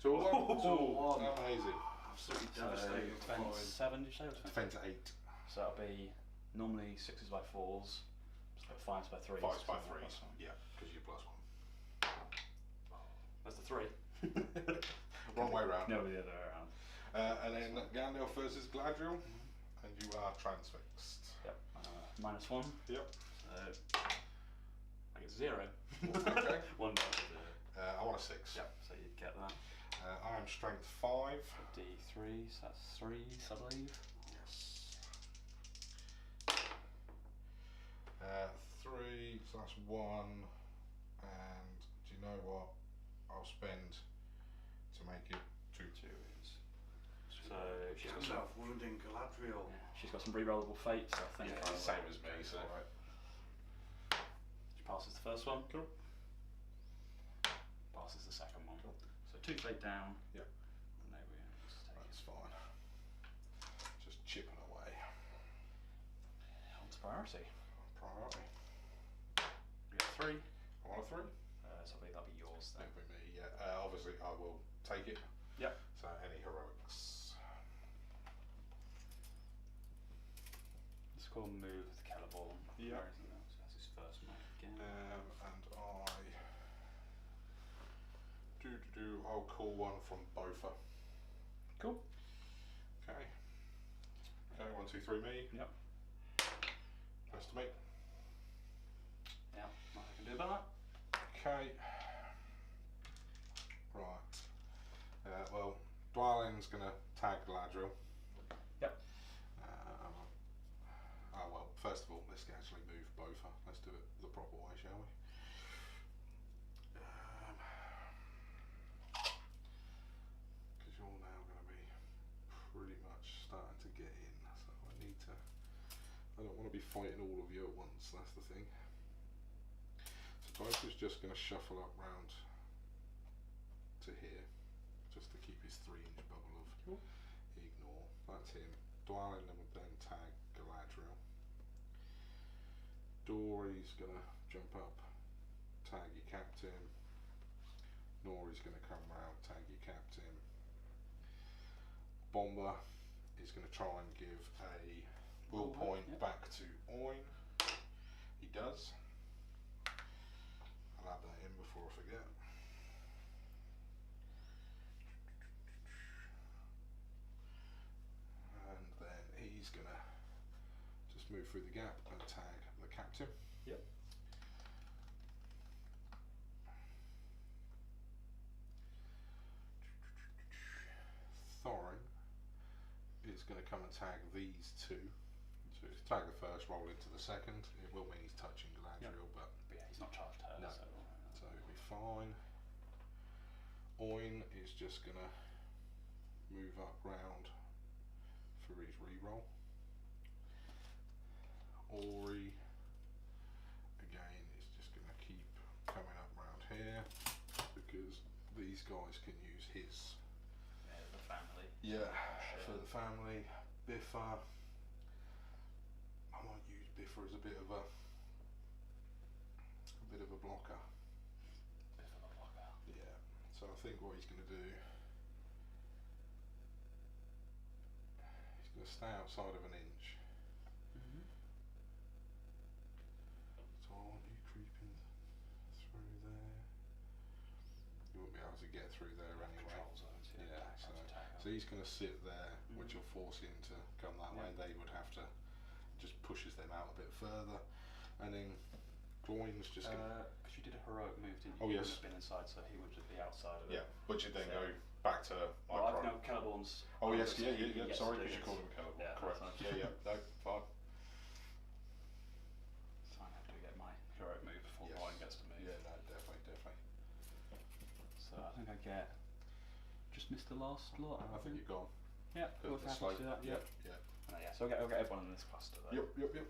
2 1. Oh, 2 Amazing. Absolutely So devastating. defense 7, did you say? Or Defense 8. So that'll be normally 6s by 4s, so 5s by 3s. 5s by so 3s. that's one. Yeah, because you're +1. That's the 3. Wrong way round. No, the other way around. And then Gandalf versus Galadriel. And you are transfixed. Yep. -1. Yep. So I get 0. Okay. 1 die. I want a 6. Yep, so you'd get that. I am strength 5. D3, so that's 3s, I believe. Yes. 3, so that's 1. And do you know what? I'll spend to make it 2. 2 is. So she's got Gandalf wounding Galadriel. Yeah, she's got some rerollable fate, so I think Yeah, it's the same as me, so. Alright. She passes the first one. Cool. Passes the second one. Cool. So 2 fate down. Yep. And there we go. That's fine. Just chipping away. On to priority. Priority. We have 3. I want a 3. So I believe that'll be yours then. That'll be me, yeah. Obviously, I will take it. Yep. So, any heroics? Let's go and move with Celeborn. Yep. That's his first move again. And I'll call one from Bofa. Cool. Okay. Okay, 1, 2, 3, me. Yep. Rest to me. Yeah, nothing I can do about that. Okay. Right. Well, Dwyling's going to tag Galadriel. Yep. Oh well, first of all, let's actually move Bofa. Let's do it the proper way, shall we? Because you're now going to be pretty much starting to get in, so I don't want to be fighting all of you at once, that's the thing. So Bofa's just going to shuffle up round to here, just to keep his 3-inch bubble of ignore. That's him. Dwelling would then tag Galadriel. Dory's gonna jump up, tag your captain. Nori's gonna come round, tag your captain. Bomber is gonna try and give a will point back to Oin. He does. I'll add that in before I forget. And then he's gonna just move through the gap and tag the captain. Yep. Thorin is going to come and tag these 2. So if you tag the first, roll into the second. It will mean he's touching Galadriel, but yeah, he's not charged her. no. So it'll be fine. Oin is just going to move up round for his reroll. Ori again is just going to keep coming up round here because these guys can use his. Yeah, the family. Yeah, for the family. Biffa. I might use Biffa as a bit of a blocker. Bit of a blocker. Yeah. So I think what he's going to do, he's going to stay outside of an inch. So I want you creeping through there. You won't be able to get through there anyway. Control zones, Yeah, so he's going to sit there, which will force him to come that way. They would have to just pushes them out a bit further, and then Gloin's just going to. Because you did a heroic move, didn't you? Oh, He yes. would have been inside, so he would be outside of it. Yeah, but you then go back to my Well, pro. no, Celeborn's. Oh yes, so yeah. he gets Sorry, to do because you this. called him Celeborn. Yeah, Correct. that's fine. Yeah, no, fine. So I have to get my heroic move before Yes. Ryan gets to move. Yeah, no, definitely. So I think I get just missed the last lot. I think you've gone. Yeah, we'll The have slope. to do that. Yeah. Yeah, so I'll get everyone in this cluster though. Yep. So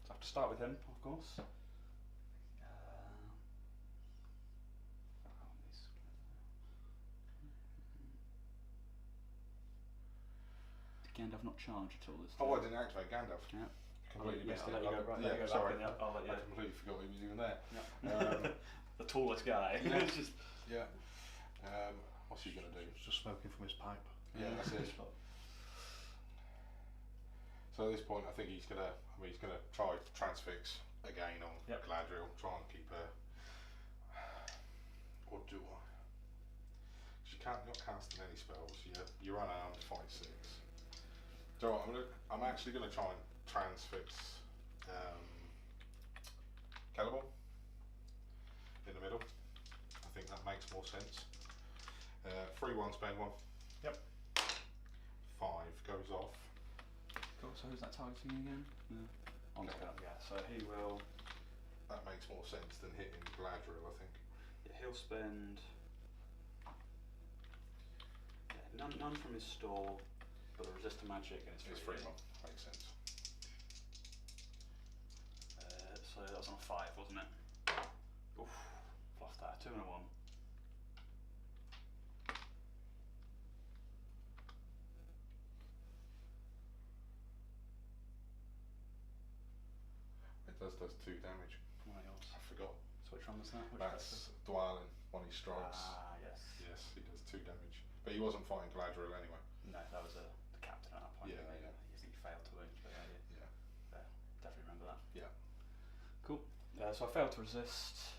I have to start with him, of course. Did Gandalf not charge at all this time? Oh, I didn't activate Gandalf. Yeah. Completely missed I'll it. let you go, right, Yeah, let you go sorry. back in, yeah, I'll let you. I completely forgot he was even there. Yeah. The tallest guy. Yeah. It's just Yeah. What's he gonna do? He's just smoking from his pipe. Yeah, that's it. So at this point, I think he's gonna try transfix again on Galadriel. Try and keep her. Or do I? 'Cause you're not casting any spells. You're unarmed, fight 6. So I'm actually gonna try and transfix Celeborn. more sense. 3-1, spend 1. Yep. 5 goes off. Cool, so who's that targeting again? On Scout, yeah, so he will... That makes more sense than hitting Galadriel, I think. Yeah, he'll spend... Yeah, none from his store, but a resist to magic and It's 3-1, makes sense. So that was on a 5, wasn't it? Oof, fluffed that, 2 and a 1. It does 2 damage. One of yours. I forgot. So which one was that? Which That's Dwalin, when he strikes. Ah, yes. Yes, he does 2 damage. But he wasn't fighting Galadriel anyway. No, that was the captain at that point. Yeah, Maybe. yeah. You think he failed to wound, but yeah, Yeah. definitely remember that. Yeah. Cool. So I failed to resist,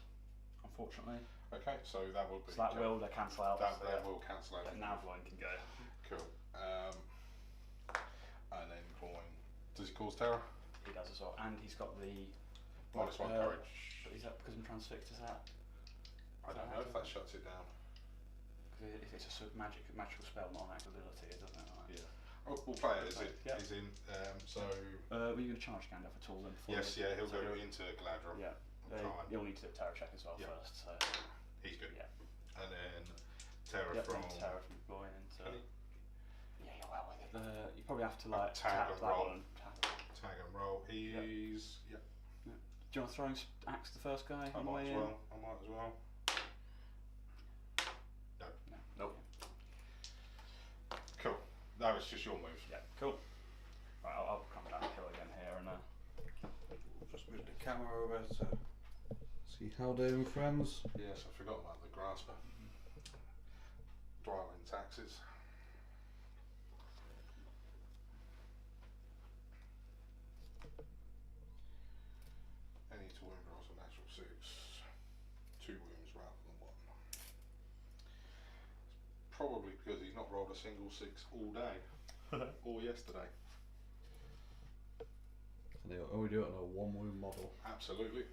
unfortunately. Okay, so that will be. So that will cancel out. That, so that will cancel out. yeah, now Gloin can go. Cool. And then Gloin. Does he cause terror? He does as well, and he's got the -1 courage. Is that because I'm transfixed? Is that? I don't know if that shuts it down. Because if it's a sort of magical spell, not an active ability, it doesn't it? Like? Yeah. Oh, we'll play it as it Yep. is in. So. Were you going to charge Gandalf at all then? Yes, yeah, he'll go into Galadriel. Yeah. You'll need to do a terror check as well first. So. He's good. Yeah. And then terror Yep, from. terror from Gloin into. Can he- Yeah, you're well with it. You probably have to like tag tap and that roll. one. Tag and roll. He's. Yep. Do you want to throwing axe the first guy I on the way might as in? well. I might as well. No. No. Nope. Cool. That was just your move. Yeah. Cool. Right, I'll come down the hill again here and. Just move the camera over to see how doing, friends. Yes, I forgot about the grasper. Dwelling taxes. Any to wound rolls a natural 6. 2 wounds rather than 1. Probably because he's not rolled a single 6 all day or yesterday. And they only do it on a 1 wound model. Absolutely,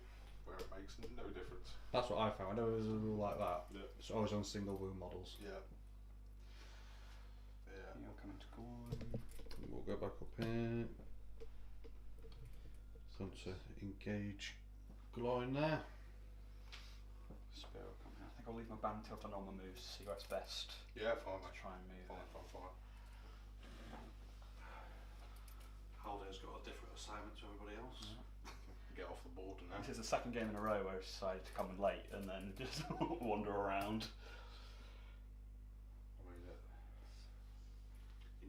where it makes no difference. That's what I found. I know there's a rule like that. Yeah. It's always on single wound models. Yeah. Yeah. You're coming to Gloin. We'll go back up here. Time to engage Gloin there. Spear will come here. I think I'll leave my band till for normal moves to see where it's best Yeah, fine, to mate. try and move Fine, it. fine. Halday's got a different assignment to everybody else. Get off the board and This is the second game in a row where I decided to come in late and then just wander around. I mean,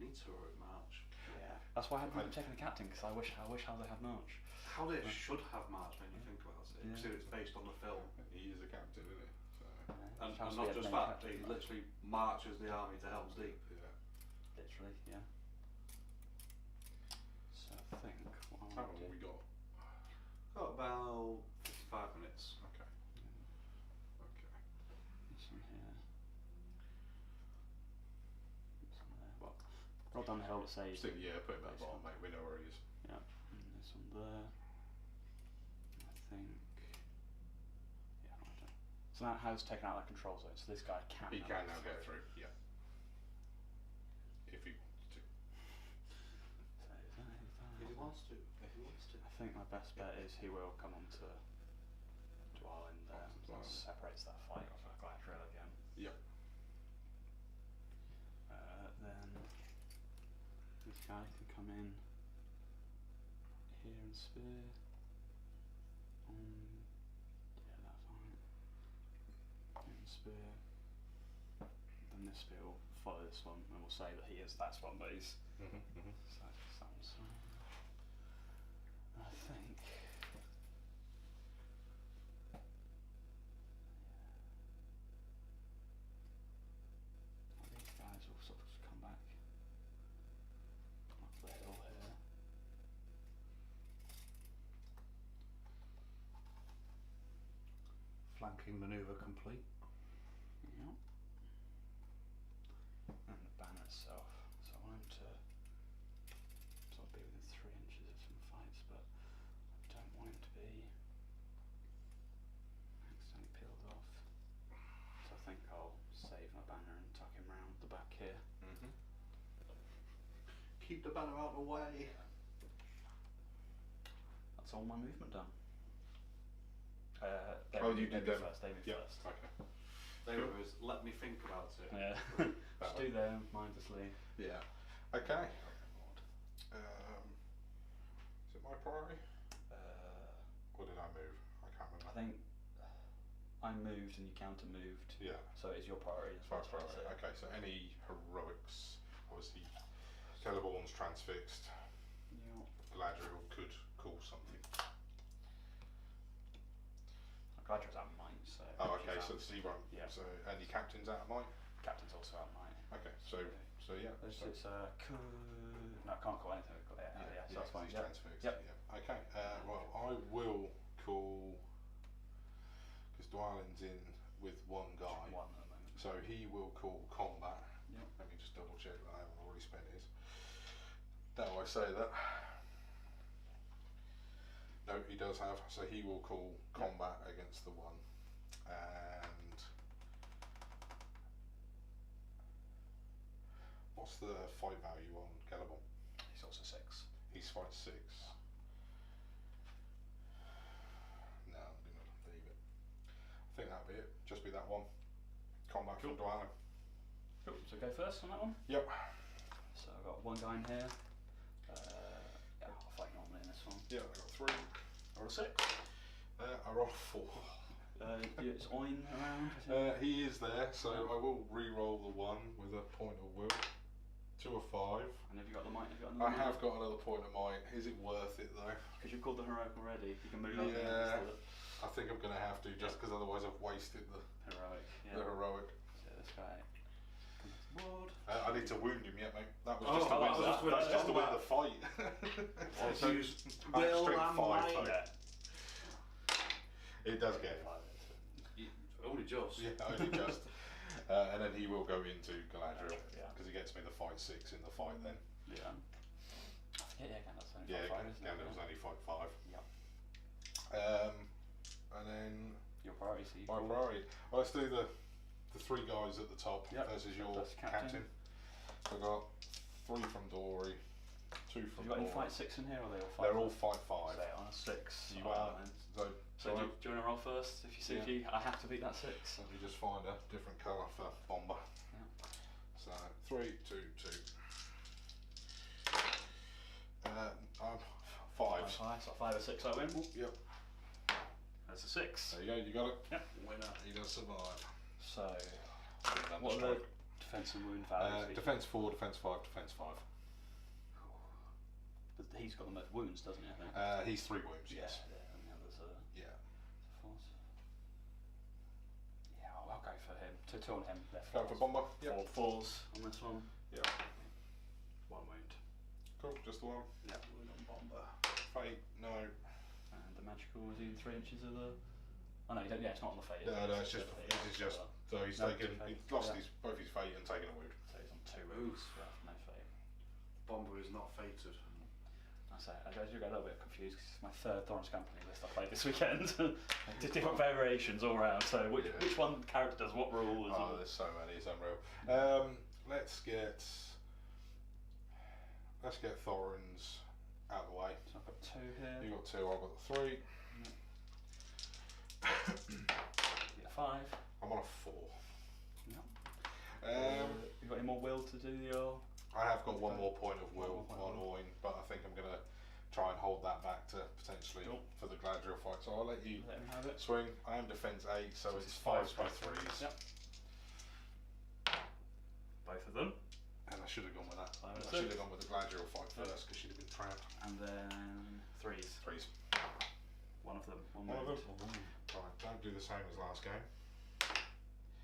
You need to heroic march. Yeah. That's why I haven't taken a captain because I wish Halday had March. Haldey should have march when you think about it. Yeah. Because it's based on the film. he is a captain, isn't he? So, And not just that, he literally marches the army to Helm's Deep. yeah. Literally, yeah. So I think what I How want long to have we do. got? Got about 55 minutes. Okay. Okay. This one here. This one there. Well, roll down the hill, but say. Stick, yeah, put him at the bottom, mate. We know where he is. Yeah. And this one there. I think. Yeah, I don't. So that has taken out that control zone. So this guy can. He can now get through. Yeah. If he wants to. So is that If he wants to. If he wants to. I think my best bet is he will come on to Dwalin there. Onto That Dwalin. separates that fight off a Galadriel again. Yep. Then this guy can come in here and spear. Yeah, that's fine. Here and spear. Then this spear will follow this one, and we'll say that he is that one, but he's. So sounds. I think. These guys will sort of come back up the hill here. Flanking manoeuvre complete. Yep. And the banner itself. So I want him to sort of be within 3 inches of some fights, but I don't want him to be accidentally peeled off. So I think I'll back here. Keep the banner out of the way. That's all my movement done. You did them first. David first. Okay. There it is. Let me think about it. Yeah. Just do them mindlessly. Yeah. Okay. Is it my priority? Or did I move? I can't remember. I think I moved and you counter moved. Yeah. So it's your priority. It's my priority. Okay, so any heroics, obviously, Celeborn's transfixed. Yeah. Galadriel could call something. Galadriel's out of might, so. Oh, she's okay, out. so you won't. Yeah. So, and your captain's out of might? Captain's also out of might. Okay, so yeah. It's, So, it's no, I can't call anything. Yeah, so that's fine. he's Yep. transfixed. Yep. Yeah. Okay, well, I will call, because Dwalin's in with one guy, One at the moment. so he will call combat. Yep. Let me just double check that I haven't already spent his. Now I say that. No, he does have, so he will call combat against the one. And what's the fight value on Celeborn? He's also 6. He's fight 6. No, I'm gonna leave it. I think that'll be it. Just be that one. Combat from Dwalin. Cool. So go first on that one. Yep. So I've got one guy in here. Yeah, I'll fight normally in this one. Yeah, I got 3. Or a 6. I roll a 4. Is Oin around? He is there, so I will re-roll the 1 with a point of will. 2 or 5. And have you got the might? I have got another point of might. Is it worth it though? Because you've called the heroic already. You can move up. Yeah, I think I'm going to have to, just because otherwise I've wasted the Heroic. Yeah. the heroic. So this guy. Board. I need to wound him yet, mate. That was Oh, just to that win was the, just to win that's the just to win combat. the fight. So use I'm will strength and 5 might. though. It does get him. Only just. Yeah, only just. And then he will go into Galadriel, Yeah. because he gets me the fight 6 in the fight then. Yeah. I forget, yeah, Gandalf's only Yeah, 5, isn't it? Gandalf's only fight 5. Yep. And then Your priority, so you my call. priority. Well, let's do the 3 guys at the top Yep. versus your Versus captain. So I've got 3 from Dory, 2 Have from you got any Dory. fight 6 in here, or are they all 5? They're all fight 5. Say on a 6. You are. So So do you want to roll first? If you see if you, I have to beat that 6. let me just find a different colour for Bomber. Yeah. So 3, 2, 2. I'm 5. 5, so 5 or 6 I win. Yep. That's a 6. There you go. You got it. Yep. Winner. He does survive. So, Thunder what are the strike. defense and wound values? Defense 4, defense 5, defense 5. But he's got the most wounds, doesn't he? I think. He's 3 wounds. Yes. Yeah, and the others are Yeah. 4s. Yeah, I'll go for him. 2 on him. They're Go 4s. for Bomber. Yep. 4s on this one. Yep. 1 wound. Cool. Just the one. Yeah, wound on Bomber. Fate. No. And the magical is in 3 inches of the. Oh no, you don't. Yeah, it's not on the fate. No, is it? no. It's just. It's just. So he's No, taken. fate. He's lost Yeah. both his fate and taken a wound. So he's on 2 wounds. Yeah, no fate. Bomber is not fated. I say, I do get a little bit confused because it's my 3rd Thorns Company list I played this weekend. Just different variations all around. So which one character does what rule? Oh, there's so many. It's unreal. Let's get Thorin's out of the way. So I've got 2 here. You got 2. I've got 3. You get 5. I'm on a 4. Yep. You got any more will to do your? I have got 1 more point of will One more on point of Oin, but I think I'm going to try and hold that back to potentially Cool. for the Galadriel fight. So I'll let you Let me have it. swing. I am defense 8, so So it's it's 5s by 5s. 3s. Yep. Both of them. And I should have gone with that. Five and I a should have six. gone with the Galadriel fight first because she'd have been trapped. And then 3s. 3s. One of them. One One of wound. them. Right, don't do the same as last game.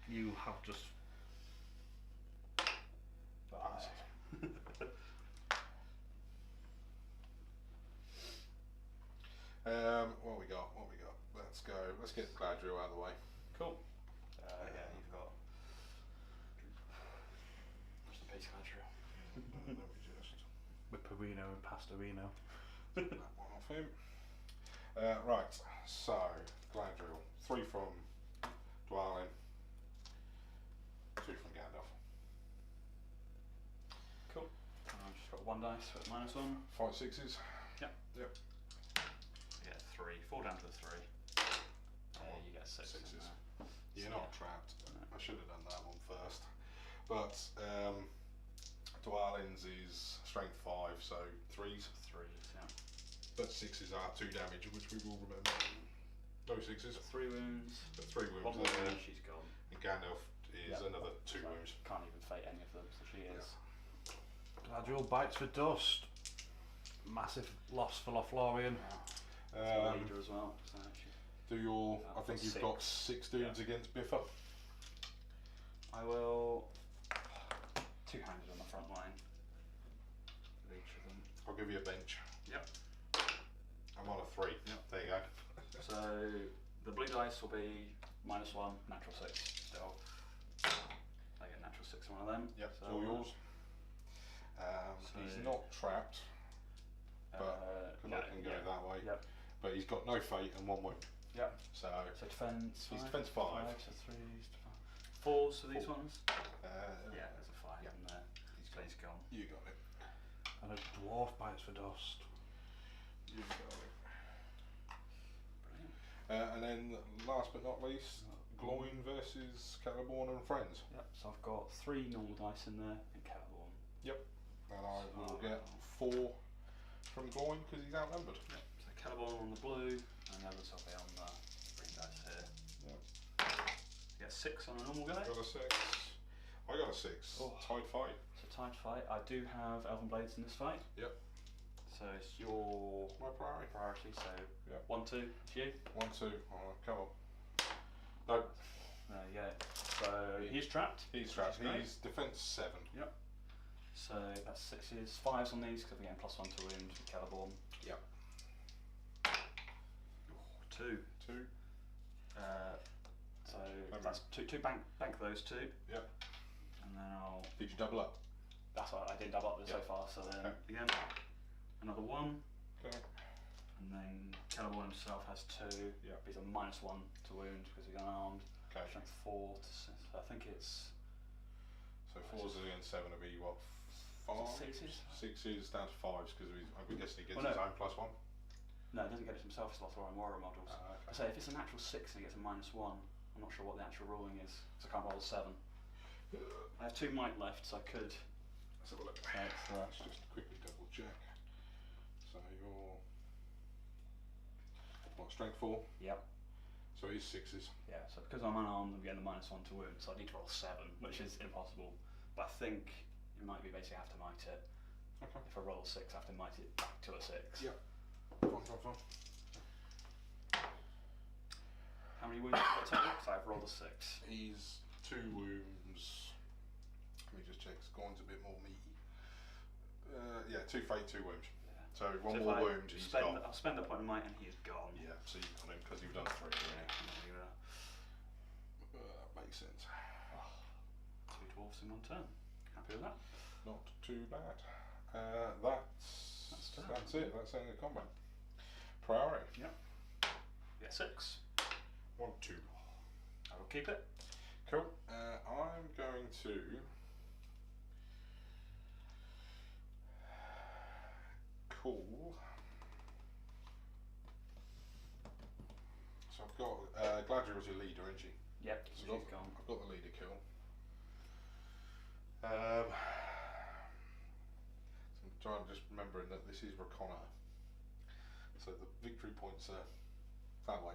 You have just. Bye. What we got? What we got? Let's go. Let's get Galadriel out of the way. Cool. Yeah, you've got. What's the piece Galadriel? Let me just Whipperino and Pastorino. that one off him. Right, so Galadriel. 3 from Dwalin, 2 from Gandalf. 1 dice with -1. Fight sixes. Yep. Yep. You get 3. 4 down to a 3. You get 6. Sixes. In there. You're not trapped. No. I should have done that one first. But Dwallin's is strength 5, so 3s. 3s, yeah. But 6s are 2 damage, which we will remember. No 6s. 3 wounds. But 3 wounds 1 more there. wound, she's gone. And Gandalf is another 2 So wounds. Can't even fate any of them, so she is. Galadriel bites for dust. Massive loss for Lothlorien. She's a leader as well. So she, Do your, I I've think got you've got 6 dudes against Biffa. I will 2-handed on the front line. With each of them. I'll give you a bench. Yep. I'm on a 3. Yep. There you go. So the blue dice will be -1, natural 6 still. I get natural 6 on one of them. Yep, so it's all yours. so- He's not trapped, but because I can go yeah. that way. Yep. But he's got no fate and 1 wound. Yep. So So defense. He's 5, defense 5. So 3s, 4s for these ones. yeah, There's a 5 in there. So he's gone. you got it. And a dwarf bites for dust. You got it. Brilliant. And then last but not least, Gloin versus Celeborn and friends. Yep. So I've got 3 normal dice in there and Celeborn. And I will get 4 from Gloin because he's outnumbered. Yep. So Celeborn on the blue and the others will be on the green dice here. Yep. You get 6 on a normal guy. Got a 6. I got a 6. Oh. Tied fight. So tied fight. I do have Elven Blades in this fight. Yep. So it's your My priority. priority. So Yep. 1, 2, it's you. 1, 2. Alright, come on. No, There you go. So he's trapped. he's trapped. Which is great. He's defense 7. So that's 6s, 5s on these because we're getting +1 to wound with Celeborn. Yep. 2. 2. So Okay. that's two bank those 2. Yep. And then I'll. Did you double up? That's what I didn't double up this so Yep. far. So then Okay. again, another 1. Okay. And then Celeborn himself has 2. Yep. He's a -1 to wound because he's unarmed. Okay. Strength 4 to 6. I think it's So 4s against 7 would be what? 5? 6s? 6s down to 5s because I'm guessing he gets Well, no. his own +1. No, it doesn't get it himself. It's Lothlorien Warrior models. Okay. So if it's a natural 6 and he gets a -1, I'm not sure what the actual ruling is. So I can't roll a 7. I have 2 might left, so I could. Let's have a look. That's, Let's just quickly double check. So you're what, strength 4? Yep. So he's 6s. Yeah. So because I'm unarmed, I'm getting the -1 to wound. So I need to roll a 7, which is impossible. But I think it might be basically have to might it. Okay. If I roll a 6, I have to might it back to a 6. Yep. Fine. How many wounds have I got total? So I've rolled a 6. He's 2 wounds. Let me just check. It's going a bit more meaty. Yeah, 2 fate, 2 wounds. Yeah. So So one if more I wound, he's gone. I'll spend a point of might and he is gone. Yeah, so you've got him because you've done 3 already. Yeah. Makes sense. 2 dwarfs in 1 turn. Happy with that? Not too bad. That's done. That's it. That's end of combat. Priority. Yeah, 6. 1, 2. I will keep it. Cool. I'm going to call. So I've got Galadriel's your leader, isn't she? Yep, So she's gone. I've got the leader kill. So I'm trying just remembering that this is Rakonna. So the victory points are that way.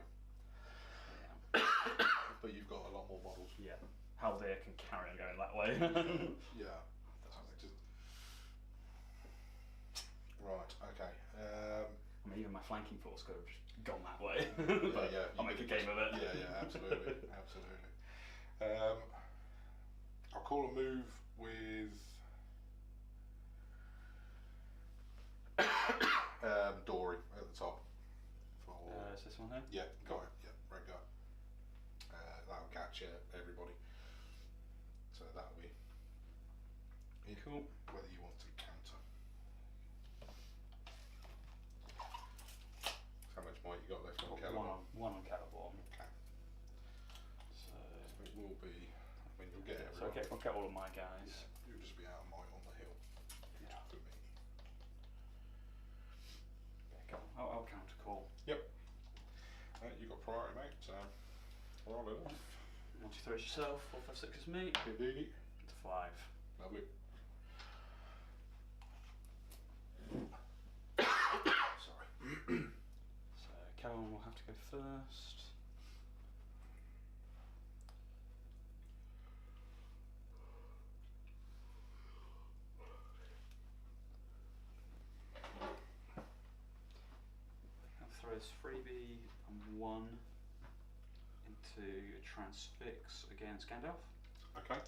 But you've got a lot more models. Yeah. Haldir can carry on going that way. Yeah. Right, okay. I mean, even my flanking force could have just gone that way. Yeah, But yeah. I'll make a game of it. Yeah, absolutely. Absolutely. I'll call a move with Dory at the top. For Is this one here? yeah, got it. Yeah, red guy. That'll catch everybody. So that'll be it. Cool. Whether you want to counter. How much might you got left on Celeborn? One on Celeborn. Okay. So It will be. I mean, you'll get I'll everyone. get all of my guys. You'll just be out of might on the hill. Yeah. For me. Cool. I'll counter call. Yep. You got priority, mate, so roll it off. 1, 2, 3 is yourself, 4, 5, 6 is me. Indeed. It's 5. Lovely. Sorry. So Callum will have to go first. I'll throw this freebie and 1 into a transfix against Gandalf. Okay.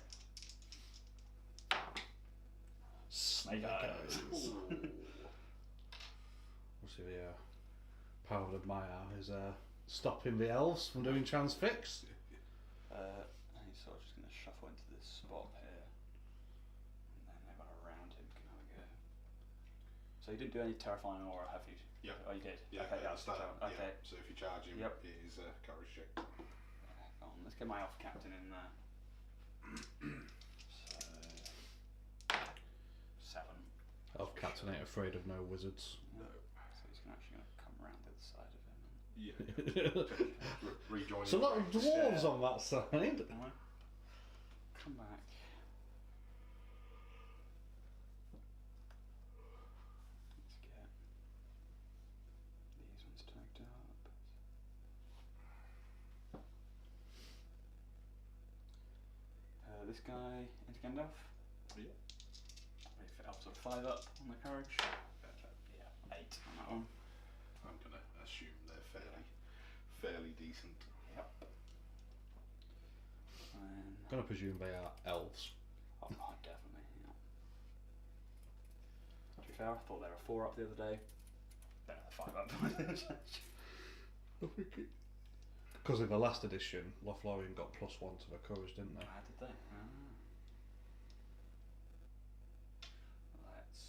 Snake eyes. Obviously, the power of Maya is stopping the elves from doing transfix. And he's sort of just going to shuffle into this spot here, and then everyone around him can have a go. So you didn't do any terrifying aura, have you? Yeah. Oh, you did? Yeah, Okay, at yeah, the start. okay. Yeah. So if you charge him, Yep. it is a courage check. Go on, let's get my elf captain in there. So 7. Elf captain ain't afraid of no wizards. No. So he's actually going to come around the other side of him. Yeah. Rejoin. There's a lot of dwarves on that side. Alright. Come back. Let's get these ones tagged up. This guy into Gandalf. Yeah. Ready for elf, sort of 5 up on the courage. Yeah, 8 on that one. I'm gonna assume they're fairly decent. Yep. And I'm gonna presume they are elves. oh, definitely. Yeah. To be fair, I thought they were 4 up the other day. They're 5 up. Because in the last edition, Lothlorien got +1 to the courage, didn't they? How did they? Let's.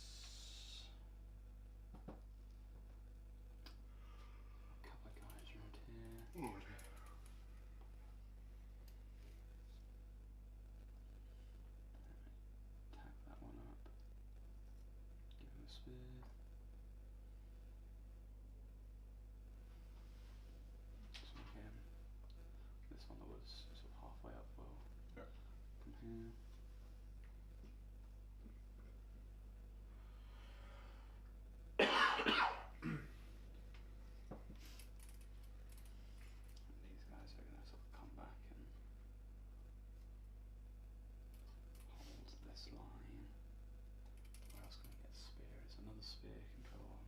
A couple of guys around here. Tag that one up. Give him a spear. This one again. This one that was sort of halfway up will come here. And these guys are going to sort of come back and hold this line. Where else can we get spears? Another spear can go on.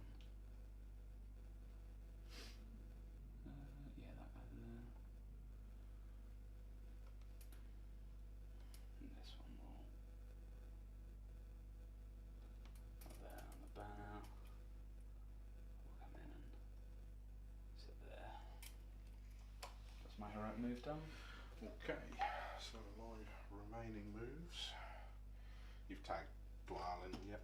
Yeah, that guy there. And this one will go there on the banner. We'll come in and sit there. That's my heroic move done. Okay, so my remaining moves. You've tagged Dwalin, yep.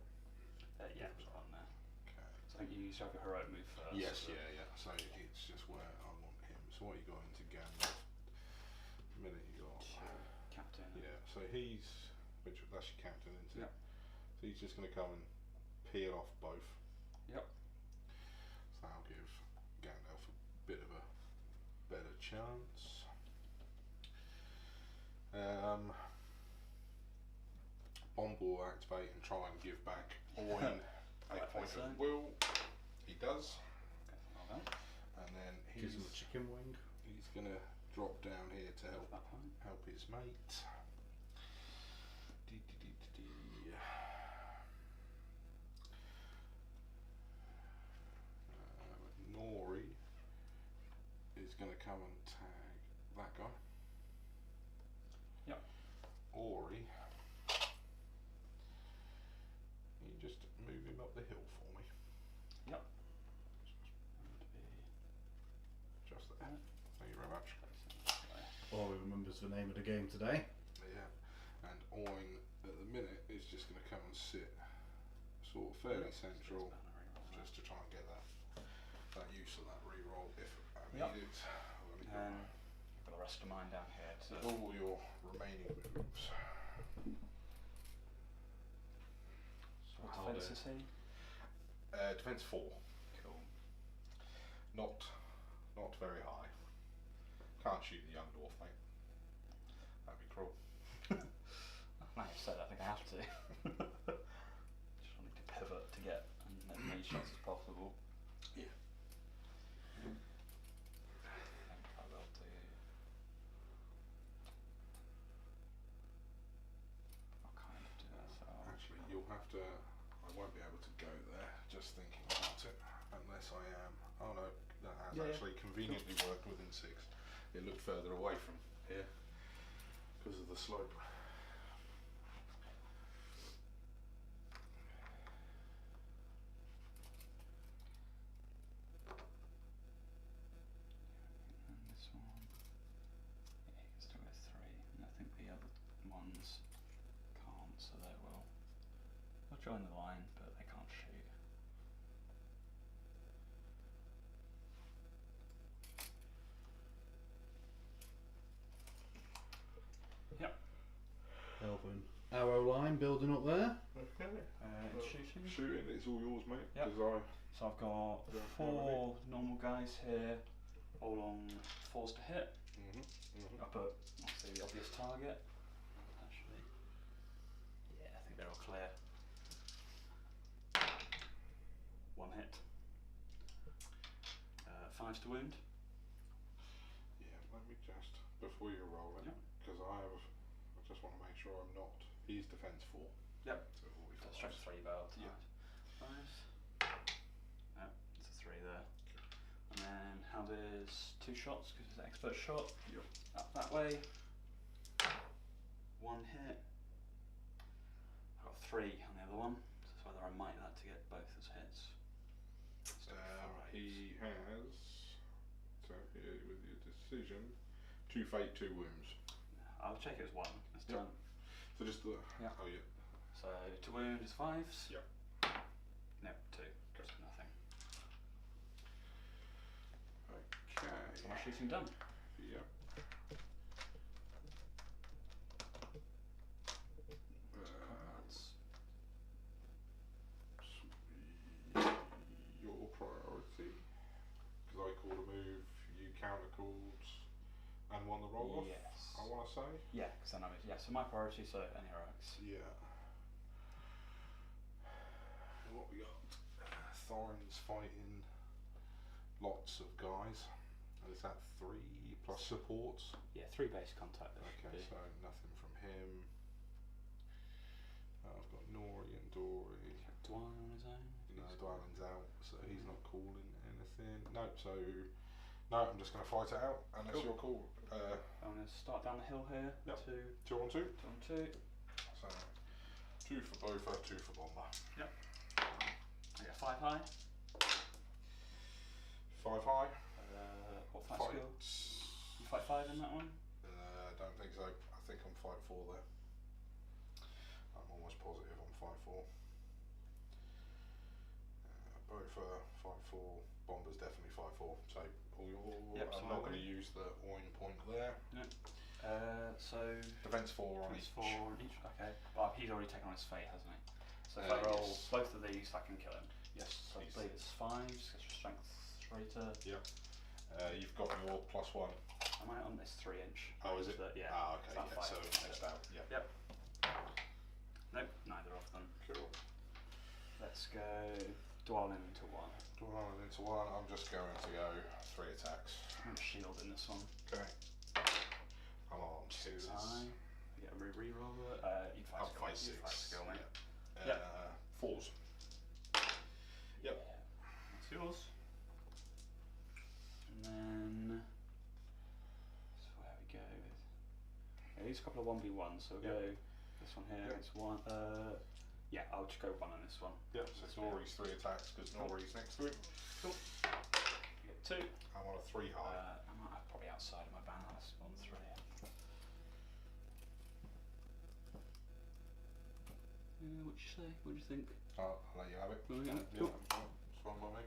Yeah, it was on there. Okay. So I think you used to have your heroic move first. Yes, so- yeah. So it's just where I want him. So what you got into Gandalf? The minute you got. Captain. Yeah, so that's your captain, isn't it? Yep. So he's just going to come and peel off both. Yep. So that'll give Gandalf a bit of a better chance. Bomb will activate and try and give back Oin a Right, point so. of will. He does. Okay, well done. And then Gives him a chicken wing. he's going to drop down here to help That point. his mate. Nori is going to come and tag that guy. Yep. Ori, you just move him up the hill for me. Yep. Just there. Thank you very much. Or he remembers the name of the game today. Yeah. And Oin at the minute is just going to come and sit sort of fairly central, just to try and get that use of that reroll if needed. And you've got the rest of mine down here to All your remaining moves. what defense is he? Defense 4. Cool. Not very high. Can't shoot the young dwarf, mate. That'd be cruel. Like I said, I think I have to. Just wanting to pivot to get as many shots as possible. Yeah. I think I will do. I'll kind of do that. So Actually, you'll have to. I won't be able to go there. Just thinking about it, unless I am. Oh no, that has actually conveniently worked within 6. It looked further away from here because of the slope. And this one, yeah, he can still go 3. And I think the other ones can't, so they will. They'll join the line, but they can't shoot. Yep. Elven arrow line building up there. Okay. Shooting. Shooting, it's all yours, mate. Yep. Because So I've got Don't have 4 normal guys here, all on 4s to hit. I put obviously the obvious target. Actually, yeah, I think they're all clear. 1 hit. 5s to wound. Yeah, let me just before you roll it, Yep. because I just want to make sure I'm not. He's defense 4. Yep. So it will be So 5s. strength 3 belt. Yeah. 5s. Yep, it's a 3 there. And then how there's 2 shots because it's an expert shot. Yep. Up that way. 1 hit. I've got 3 on the other one. So it's whether I might that to get both as hits. He has. So here with your decision, 2 fate, 2 wounds. I'll check it as 1. It's Yep. done. So just the. Yeah. Oh yeah. So to wound is 5s. Yep. No, 2. Just nothing. Okay. So my shooting done. Yep. Your priority, because I called a move, you counter called, and won the roll off. Yes. I want to say. Yeah, because I know it. Yeah, so my priority, so any heroics. Yeah. What we got? Thorin's fighting lots of guys. Is that 3 plus supports? Yeah, 3 base contact. Okay, so nothing from him. I've got Nori and Dory. Dwyer on his own. No, Dwelling's out, so he's not calling anything. No, so no, I'm just going to fight it out, unless you're cool. I'm going to start down the hill here. Yep. 2 2 on 2. on 2. So 2 for Bofa, 2 for Bomber. Yep. I get 5 high. 5 high. What fight skill? You fight 5 in that one? Don't think so. I think I'm 5-4 there. I'm almost positive I'm 5-4. Bofa 5-4. Bomber's definitely 5-4. So Yep, I'm not going to use the oin point there. No. So Defense 4 on each. 4 on each. Okay. Well, he's already taken on his fate, hasn't he? So if I roll yes. both of these, I can kill him. Yes. So I believe it's 5s because your strength 3 to. Yep. You've got your +1. Am I on this 3-inch? Oh, is it? Yeah. Ah, okay. That Yeah, fight. so missed out. Yep. Yep. Nope, neither of them. Cool. Let's go dwelling into 1. Dwelling into 1. I'm just going to go 3 attacks. I'm shield in this one. Okay. I'm on 6s. I get a reroll. You fight I'll skill. fight You 6. fight skill, mate. Yep. 4s. Yep. Yeah. That's yours. And then so where we go with these a couple of 1v1s, so we'll go this one here against 1. Yeah, I'll just go 1 on this one. Yep, so Nori's 3 attacks because Nori's next to him. Cool. You get 2. I'm on a 3 high. I'm probably outside of my balance on 3. What'd you say? What'd you think? I'll let you have it. Well, yeah, Cool. cool. It's fine by me.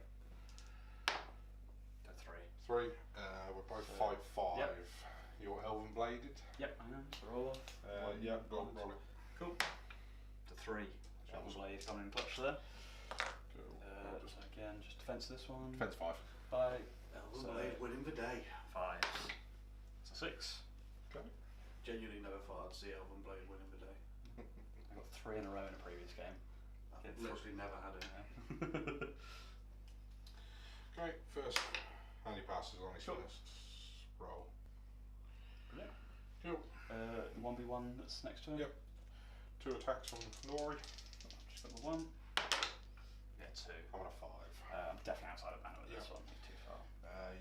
Go 3. 3. We're both 5-5. Yep. You're Elven Bladed. Yep, I am. So roll off. Yep, go on, roll it. Cool. To 3. Elven Blade coming in clutch there. Cool. So again, just defense this one. Defense 5. Bye. Elven Blade winning the day. 5. It's a 6. Okay. Genuinely never thought I'd see Elven Blade winning the day. I got 3 in a row in a previous game. I've literally never had it. Okay, first handy passes on his Sure. first roll. Brilliant. Cool. 1v1 that's next to him. Yep. 2 attacks from Nori. Just got the 1. Yeah, 2. I'm on a 5. I'm definitely outside of mana with this Yeah. one. He's too far.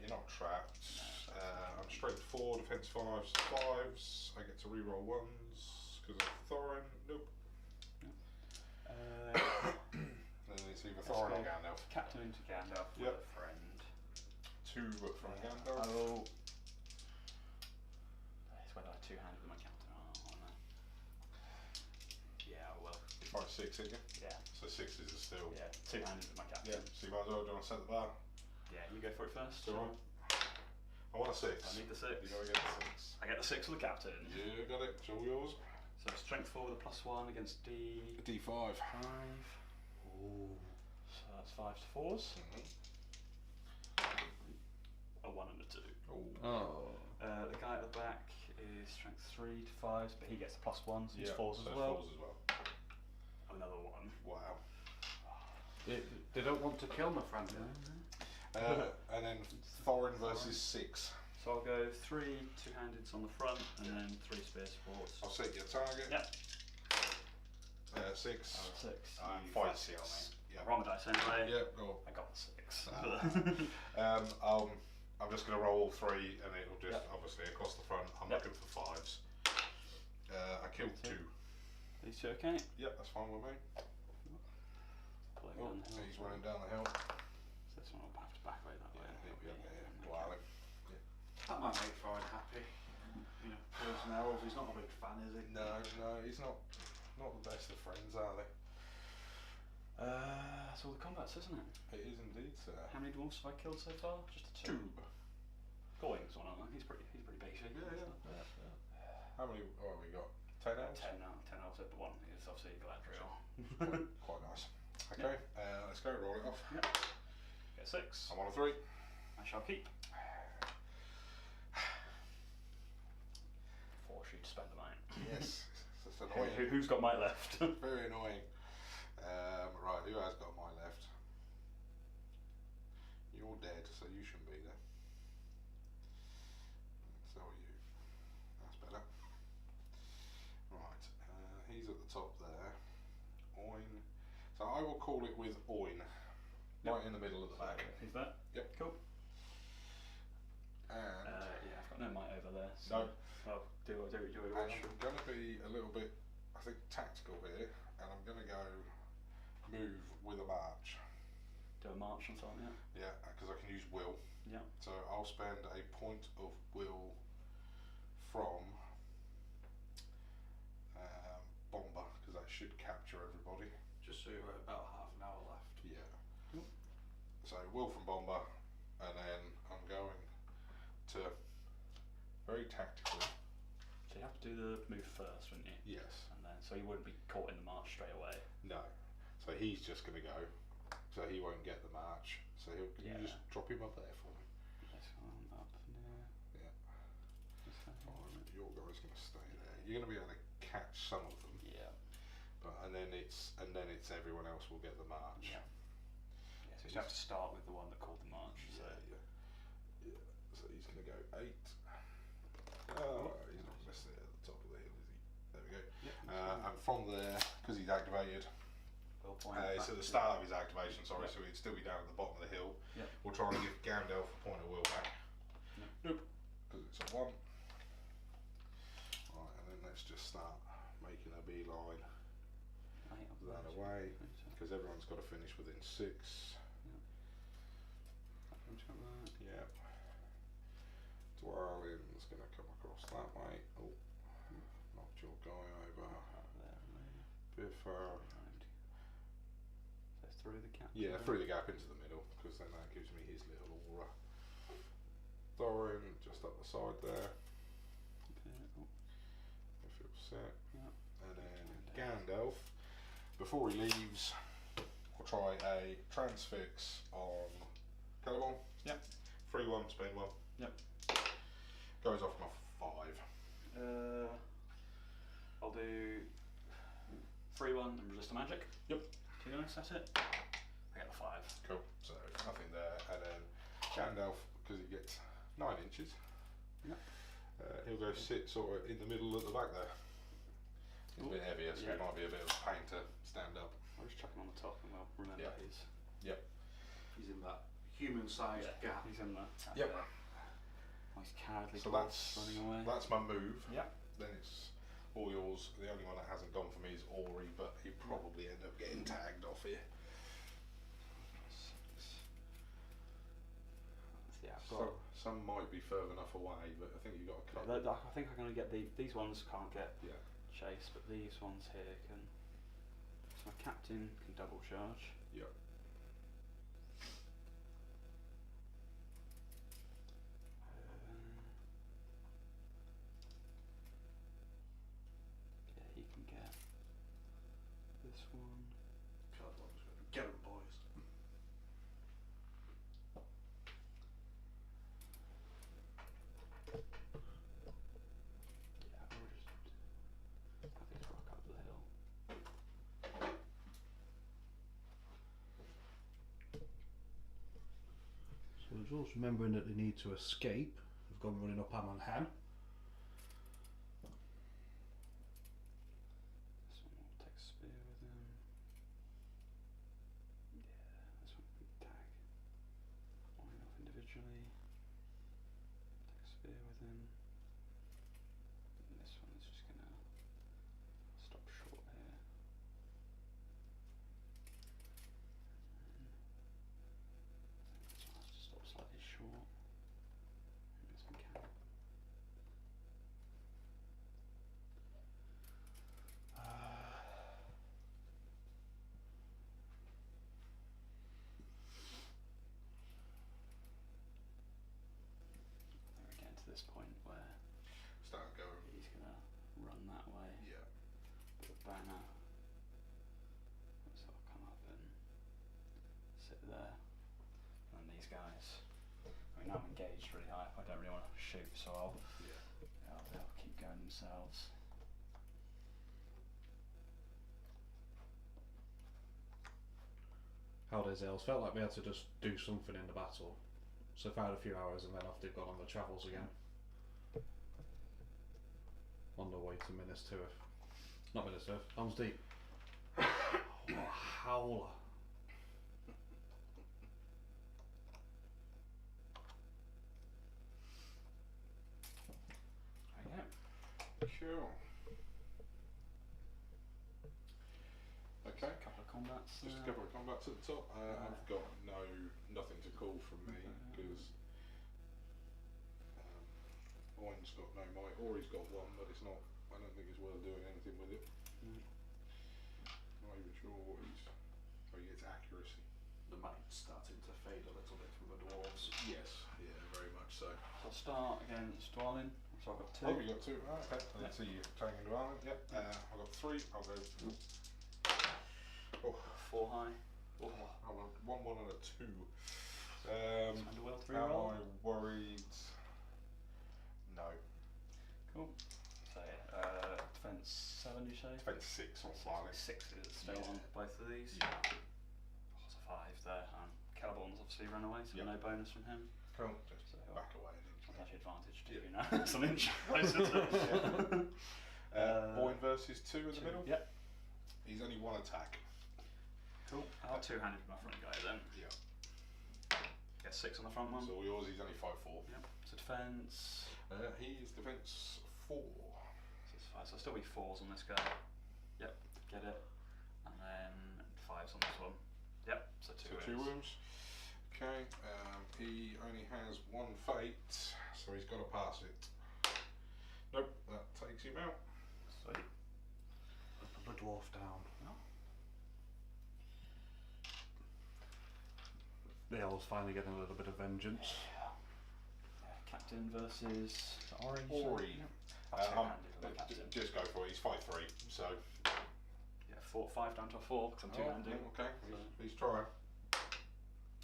You're not trapped. No, I'm strength 4, defense 5s, 5s. I get to reroll 1s because of Thorin. Nope. Then it's either Let's Thorin go or Gandalf. Captain into Gandalf with Yep. a friend. 2 from Gandalf. Oh. It's whether I two-handed with my captain or not. Yeah, well. You fight 6, isn't you? Yeah. So 6 is a steal. Yeah, two-handed with my captain. Yeah. So you might as well do you want to set the bar? Yeah, you go for it first. It's alright. I want a 6. I need the 6. You gotta get the 6. I get the 6 with the captain. You got it. It's all yours. So strength 4 with a +1 against D5. D5. Ooh. So that's 5s to 4s. A 1 and a 2. Oh. The guy at the back is strength 3 to 5s, but he gets the +1, so he's 4s so as well. 4s as well. Another 1. Wow. They don't want to kill my friend. And then Thorin versus 6. So I'll go 3 two-handeds on the front, and then 3 spear supports. I'll set your target. Yep. 6. 6. And You 5 fancy on 6. me. Yeah. Wrong dice anyway. Yep, go. I got the 6. I'm just going to roll all 3 and it'll just, Yep. obviously, across the front. I'm Yep. looking for 5s. I killed 2. These two okay? Yep, that's fine with me. Pull it Oh, down the hill. he's running down the hill. So this one will have to back away that way. Yeah, he'll be up there. Okay. Wow. That might make Thorin happy. You know, personnel. He's not a big fan, is he? No, he's not the best of friends, are they? That's all the combats, isn't it? It is indeed, sir. How many dwarfs have I killed so far? Just a 2. Tube. Going's one, aren't I? He's pretty basic. Yeah. How many? Oh, we got 10 elves. 10 now. 10 elves at the one. It's obviously Galadriel. Quite nice. Okay, let's go. Roll it off. Yep. Get 6. I'm on a 3. I shall keep. Force you to spend the mine. Yes, it's annoying. Who's got might left? Very annoying. Right, who has got my left? You're dead, so you shouldn't be there. So are you. That's better. Right, he's at the top there. Oin. So I will call it with Oin. Right in the middle of the back. Who's that? Yep. Cool. And Yeah, I've got no might over there. So no. I'll do what you And wish. I'm going to be a little bit, I think, tactical here, and I'm going to go move with a march. Do a march on something, yeah? Yeah, because I can use will. Yeah. So I'll spend a point of will from Bomber, because that should capture everybody. Just so you're about half an hour left. Yeah. Cool. So will from Bomber, and then I'm going to very tactical. So you have to do the move first, wouldn't you? Yes. And then so you wouldn't be caught in the march straight away. No. So he's just going to go. So he won't get the march. So he'll, can you just drop him up there for me? This one up there. Yeah. This one. Fine. Your guy's going to stay there. You're going to be able to catch some of them. Yeah. But and then it's everyone else will get the march. Yeah. Yeah. So you have to start with the one that called the march. So. Yeah. So he's going to go 8. Oh, he's not necessarily at the top of the hill, is he? There we go. Yeah, and from there, because he's activated, it's at the start of his activation, sorry, so he'd still be down at the bottom of the hill. Yep. We'll try and give Gandalf a point of will back. Nope. Because it's a 1. Right, and then let's just start making a beeline that away, because everyone's got to finish within 6. Yep. Dwelling's going to come across that way. Oh, knocked your guy over. Biffer. So through the gap. Yeah, through the gap into the middle, because then that gives me his little aura. Thorin, just up the side there. If it was set. Yep. And then Gandalf, before he leaves, we'll try a transfix on Caliban. Yep. 3-1, spend 1. Yep. Goes off my 5. I'll do 3-1 and resist the magic. Yep. To be honest, that's it. I get the 5. Cool. So nothing there, and then Gandalf, because he gets 9 inches. Yep. He'll go sit sort of in the middle at the back there. He's a bit heavier, so it might be a bit of a pain to stand up. I'll just chuck him on the top and we'll remember he's... Yep. He's in that human-sized gap. He's in there. Yep. Nice cowardly So dwarf running away. that's my move. Yep. Then it's all yours. The only one that hasn't gone for me is Ori, but he probably end up getting tagged off here. Yeah, I've got... Some might be further enough away, but I think you've got to cut. I think I'm going to get these ones can't get Yeah. chased, but these ones here can. So my captain can double charge. Yep. Yeah, he can get this one. God, what was it? Get 'em, boys. Yeah, we'll just have this rock up the hill. So there's also remembering that they need to escape. They've gone running up Ham and Ham. This one will take a spear with him. Yeah, this one can tag. Line off individually. Take a spear with him. And this one is just gonna stop short here. And this one has to stop slightly short. And this one can. We're getting to this point where Start going. he's gonna run that way. Yeah. Put a banner. So I'll come up and sit there. And these guys. I mean, I'm engaged really high. I don't really want to shoot, so they'll keep going themselves. Howdays Ales felt like we had to just do something in the battle. So if I had a few hours and then off they've gone on the travels again. On the way to Minas Tirith. Not Minas Tirith, Helm's Deep. What a howler. Sure. Okay. A couple of combats. Just a couple of combats at the top. I've got nothing to call from me because Owen's got no might. Ori's got one, but it's not. I don't think it's worth doing anything with it. Not even sure what he's. Oh, he gets accuracy. The might's starting to fade a little bit from the dwarves. Yes. Yeah, very much so. So I'll start against Dwalin. So I've got 2. Oh, you got 2. Oh, okay. Let's see you taking the island. Yep. I've got 3. I'll go. Oh, 4 high. oh, I'll go 1, 1, and a 2. Underwell 3 Am roll. I worried? No. Cool. So defense 7, you say? Defense 6 on Farley. 6 is still on both of these. Yeah. Oh, it's a 5 there. Caliborn's obviously run away, so no bonus from him. Cool. Just So back away an inch. that's actually advantage to you now. It's an inch closer to Owen versus 2 in the 2. middle. Yep. He's only 1 attack. Cool. I'll two-handed with my front guy then. Yeah. Get 6 on the front one. So yours, he's only 5'4". Yep. So defense. He is defense 4. So it's 5. So I'll still be 4s on this guy. Yep. Get it. And then 5s on this one. Yep. So 2 2 wounds. Okay. He only has 1 fate, so he's got to pass it. Nope. That takes him out. Sweet. Put the dwarf down. The elves finally getting a little bit of vengeance. Captain versus Ori. Ori. I'll two-handed with my captain. Just go for it. He's 5'3", so. Yeah, 5 down to a 4 because I'm two-handed. Okay. He's trying.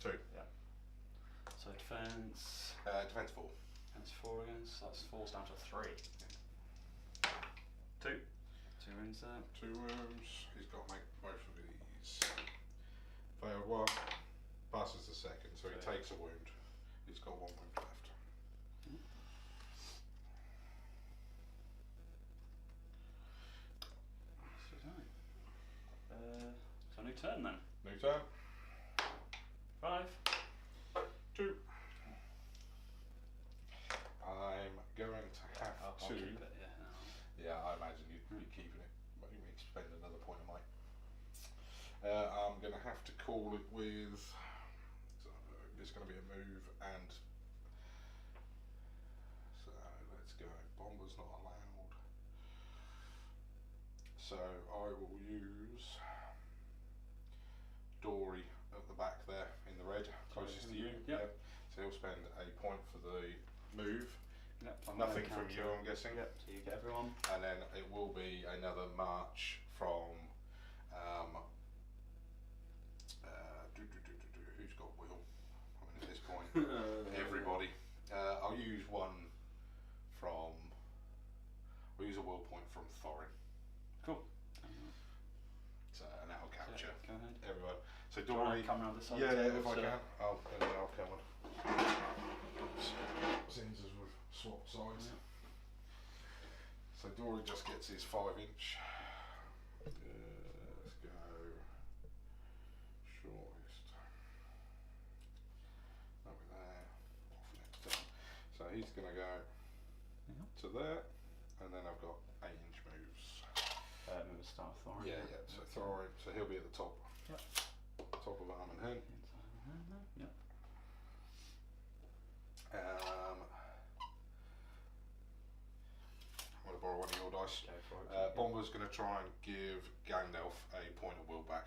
2. Yeah. So defense. Defense 4. Defense 4 again. So that's 4's down to 3. 2. 2 wounds there. 2 wounds. He's got to make both of these. Failed 1. Passes the second, so he takes a wound. He's got 1 wound left. So new turn then. New turn. 5. 2. I'm going to have I'll to. keep it, yeah. Yeah, I imagine you'd be keeping it. But you may spend another point of might. I'm going to have to call it with. So it's going to be a move, and so let's go. Bomber's not allowed. So I will use Dory at the back there in the red, closest to you. Yep. So he'll spend a point for the move. Yep. Nothing from you, I'm guessing. Yep. So you get everyone. And then it will be another march from. Who's got Will? I mean, at this point, everybody. I'll use one from. We'll use a will point from Thorin. Cool. So, and that'll capture Go ahead. everyone. So Do you want Dory. to come around this side? Yeah, of the yeah, table, if I so- can. I'll come on. Seems as we've swapped sides. So Dory just gets his 5-inch. Let's go shortest. Over there. Off next turn. So he's going to go to there, and then I've got 8-inch moves. Maybe start with Thorin. Yeah. So Thorin. So he'll be at the top. Yep. Top of arm and head. Yep. I'm going to borrow one of your dice. Go for it. Bomber's going to try and give Gandalf a point of will back.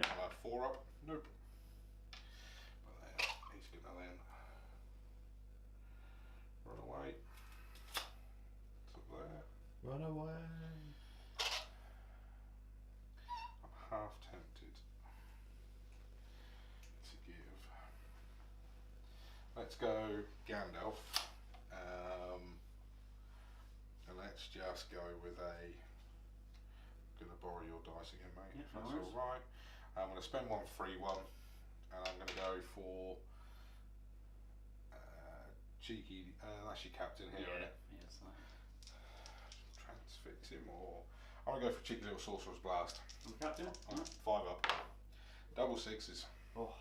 Yep. I'll add 4 up. Nope. But then he's going to then run away to there. Run away. I'm half tempted to give. Let's go Gandalf. And let's just go with a. I'm going to borrow your dice again, mate. Yeah, If that's no worries. alright. I'm going to spend one free one, and I'm going to go for cheeky. That's your captain here, isn't it? Yes. Transfix him, or I'm going to go for cheeky little sorcerer's blast. Captain. I'm 5 up. Double 6s. Oh.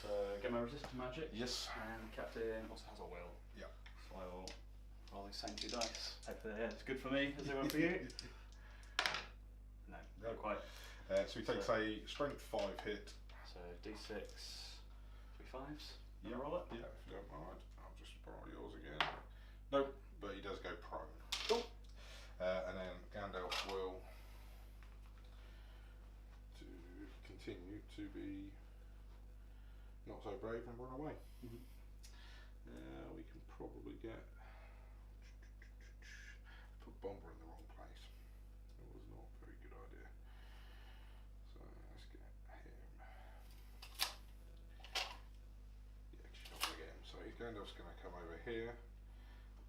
So get my resist to magic. Yes. And Captain also has a will. Yeah. So I will roll these same 2 dice. Hopefully, yeah, it's good for me as it went for you. No, not quite. So he takes a strength 5 hit. So D6, 3 5s. Yeah, Roll it. Yeah, if you don't mind. I'll just borrow yours again. Nope, but he does go prone. Cool. And then Gandalf will to continue to be not so brave and run away. Mhm. We can probably get put Bomber in the wrong place. It was not a very good idea. So let's get him. Yeah, actually not gonna get him. So Gandalf's gonna come over here.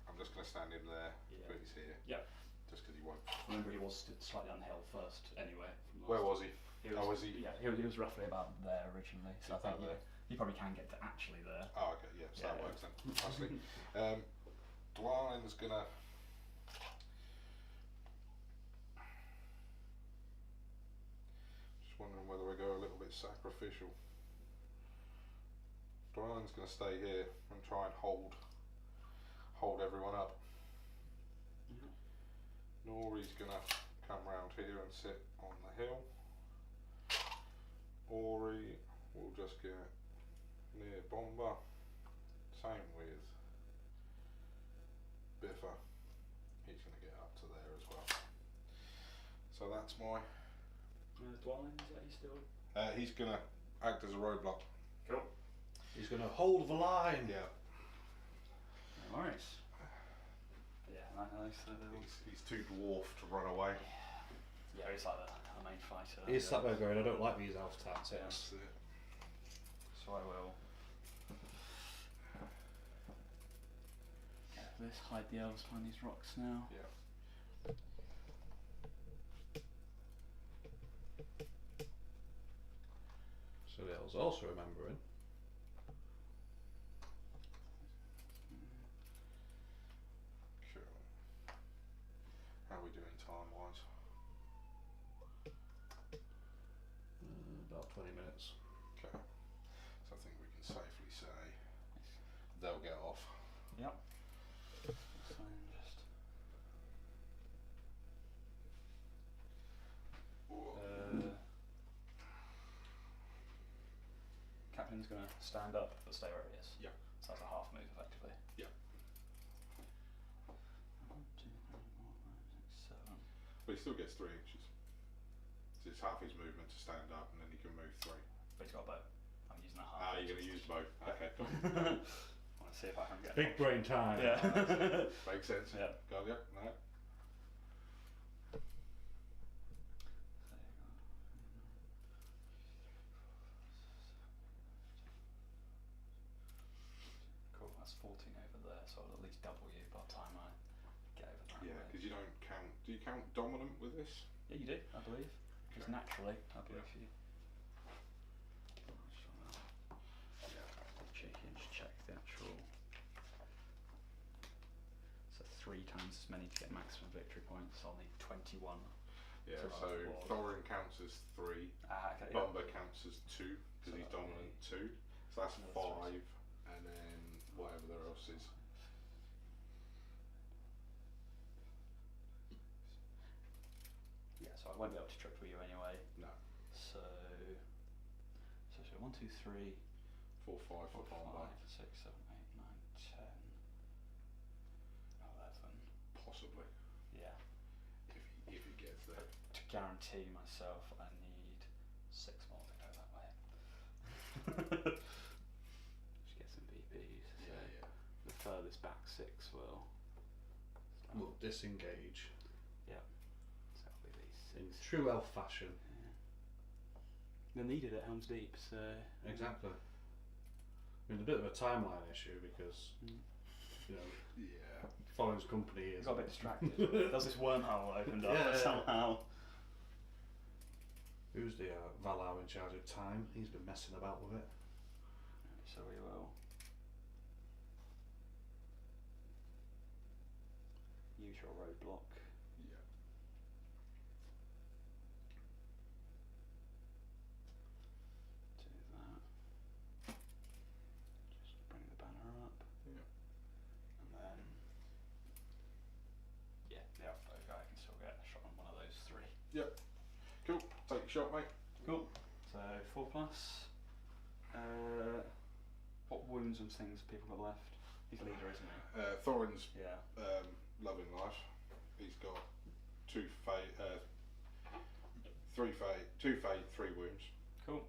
I'm just gonna stand him there, Yeah. but he's here. Yeah. Just because he won't. Remember, he was slightly on the hill first, anyway. Where was he? He was, Oh, was he? Yeah, he was roughly about there originally. So I think About there. you probably can get to actually there. Oh, okay, yeah, so that Yeah. works then. Nicely. Dwalin's gonna. Just wondering whether we go a little bit sacrificial. Dwalin's gonna stay here and try and hold everyone up. Nori's gonna come round here and sit on the hill. Ori will just get near Bomber. Same with Biffa. He's going to get up to there as well. So that's my. Dwalin, is that he still? He's going to act as a roadblock. Cool. He's going to hold the line. Yeah. Nice. Yeah, nice. He's too dwarfed to run away. Yeah, he's like the main fighter. He's sat there going, I don't like these elf tactics. That's it. So I will for this. Hide the elves behind these rocks now. Yeah. So the elves also remembering. Cool. How are we doing time wise? About 20 minutes. Okay. So I think we can safely say they'll get off. Yep. So just Captain's gonna stand up but stay where he is. Yeah. So that's a half move effectively. Yeah. 1, 2, 3, 4, 5, 6, 7. But he still gets 3 inches. So it's half his movement to stand up and then he can move 3. But he's got a bow. I'm using that half. Ah, you're going to use both. Okay, cool. I want to see if I can get Big brain time. Yeah. Makes sense. Yeah. Go, yeah, no. Cool, that's 14 over there, so I'll at least double you by the time I get over that. Yeah, because you don't count. Do you count dominant with this? Yeah, you do, I believe. Just Okay. naturally, I believe Yeah. you. Cheeky and just check the actual. So 3 times as many to get maximum victory points. I'll need 21. Yeah, So so that's Thorin counts as 3, Okay. Bomber counts as 2, So because he's that'll dominant 2. So that's another 5, and then whatever there else is. Yeah, so I won't be able to triple you anyway. No. So 1, 2, 3, 4, 5 for 4, Bomber. 5, 6, 7, 8, 9, 10, 11. Possibly, Yeah. if he gets there. To guarantee myself, I need 6 more to go that way. Just get some BPs. So Yeah. the furthest back 6 will. Will disengage Yeah. So it'll be these 6. in true elf fashion. Yeah. They're needed at Helm's Deep, so. Exactly. I mean, a bit of a timeline issue because, Mm. you know, Yeah. Thorin's company is. Got a bit distracted. There was this wormhole opened up Yeah. somehow. Who's the Valar in charge of time? He's been messing about with it. So we will use your roadblock. Yeah. Do that. Just bring the banner up. Yeah. And then the outbow guy can still get a shot on one of those 3. Cool. Take a shot, mate. Cool. So 4 plus. What wounds and things have people got left? He's leader, isn't he? Thorin's Yeah. loving life. He's got 2 fate, 3 fate, 2 fate, 3 wounds. Cool.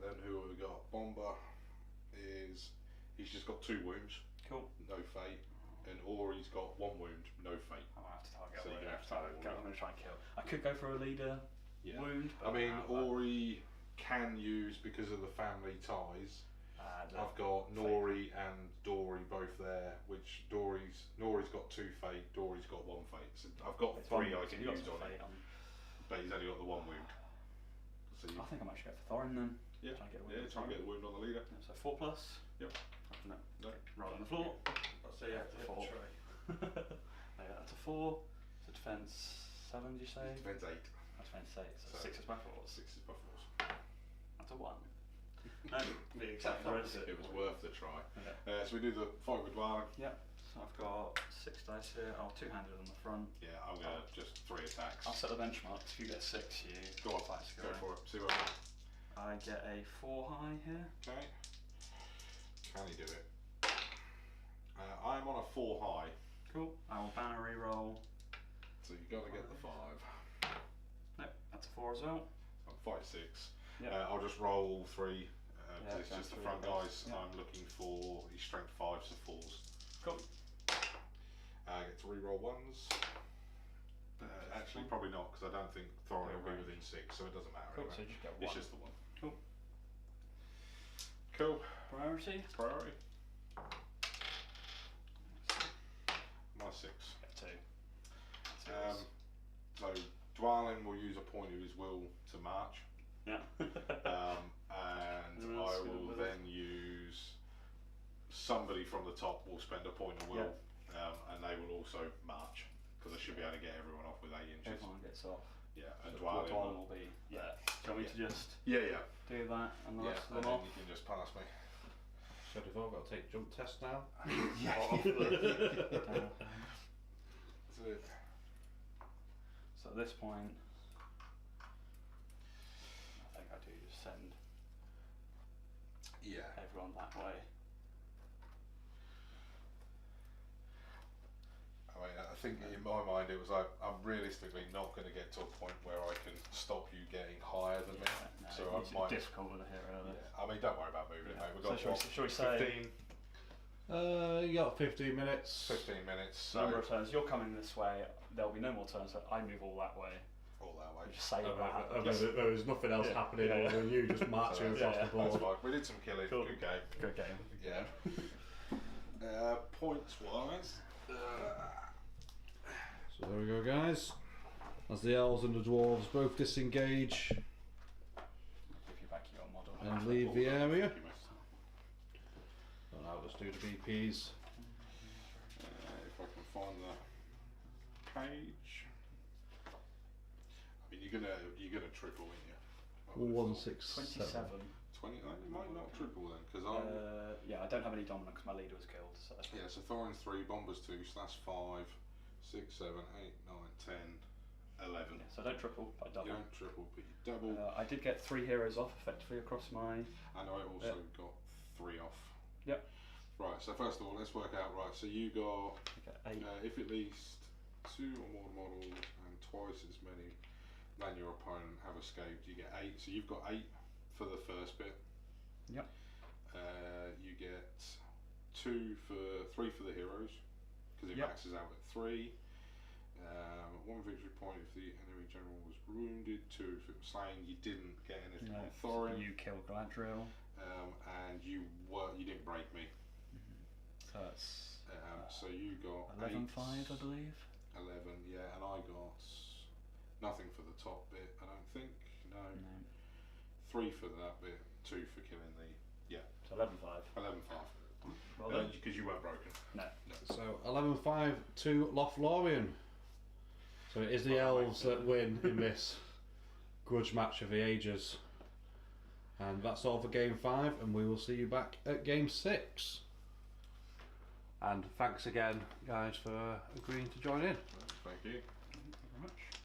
Then who have we got? Bomber he's just got 2 wounds, Cool. no fate, and Ori's got 1 wound, no fate. I might have to target. So a you're wound. gonna have to target I'm one. going to try and kill. I could go for a leader wound. I mean, but Ori can use because of the family ties. I've got Nori and Dory both there, which Nori's got 2 fate, Dory's got 1 fate. So I've got 3 I can use on it, but he's only got the 1 wound. So I think I might go for Thorin then. yeah, Try and get a wound. yeah, try and get the wound on the leader. So 4 plus. Yep. No. No. Right on the floor. I'll say Yeah, hit 4. the tray. There, that's a 4. So defense 7, did you say? Defense 8. Defense 8. So So 6 is battles. 6 is buffaloes. That's a 1. No, The exact opposite. It was worth the try. Okay. So we do the fight with Dwelling. Yep. So I've got 6 dice here. I'll 2-handed on the front. Yeah, I'm gonna just 3 attacks. I'll set the benchmarks. If you get 6, you Go on, fight go Scouring. for it. See what happens. I get a 4 high here. Okay. Can he do it? I'm on a 4 high, Cool. I will banner reroll. so you got to get the 5. Nope, that's a 4 as well. I'm 5, 6. Yep. I'll just roll 3. Yeah, It's just the three front dice. guys. Yeah. I'm looking for his strength 5s to 4s. Cool. I get to reroll 1s. Actually, probably not, because I don't think Thorin will be Right. within 6, so it doesn't matter. Cool. Anyway. So you just get 1. It's just the 1. Cool. Cool. Priority. Priority. My 6. Get 2. So Dwalin will use a point of his will to march. Yeah. And I will then use somebody from the top will spend a point of will, and they will also march because I should be able to get everyone off with 8 inches. Everyone gets off. Yeah, and So Dwalin will be there. Do you want me to just Yeah. do that and the rest of And them then off? you can just pass me. So if I've got to take jump tests now. So at this point, I think I do just send everyone that way. I mean, I think in my mind it was like, I'm realistically not going to get to a point where I can stop you getting higher than me. No, So it's I might. difficult with a hero. I mean, don't worry about moving it, mate. We've So got shall we say 15. You got 15 minutes. 15 minutes. So number of turns? You're coming this way. There'll be no more turns. So I move all that way. all that way. You just say that. There was nothing else happening other than you just marching So across the that's board. fine. We did some killing. Cool. Good game. Good game. Yeah. Points wise. So there we go, guys. As the elves and the dwarves both disengage Give you back your model. and leave the area. Thank you, mate. And I'll just do the BPs. If I can find the page. I mean, you're gonna triple, aren't you? 1, 6, 27. 20. You might not triple then, because Yeah, I don't have any dominant because my leader was killed. So yeah. So Thorin's 3, Bombers 2, Slash 5, 6, 7, 8, 9, 10, 11. yeah, so I don't triple, I You double. don't triple, but you double. I did get 3 heroes off effectively across my. And I also got 3 off. Yep. Right, so first of all, let's work out, right, so you got, I get 8. if at least 2 or more models and twice as many than your opponent have escaped, you get 8. So you've got 8 for the first bit. Yep. You get 3 for the heroes, because it maxes out at 3. 1 victory point if the enemy general was wounded. 2 if it was slain. You didn't get anything on Thorin. You killed Galadriel. And you didn't break me. So that's. So you got 11-5, I believe. 11, yeah, and I got nothing for the top bit. I don't think. No. 3 for that bit. 2 for killing the. So 11-5. 11-5. Well done. Because you weren't broken. No. So 11-5 to Lothlorien. So it is the elves that win in this grudge match of the ages. And that's all for game 5, and we will see you back at game 6. And thanks again, guys, for agreeing to join in. Thank you.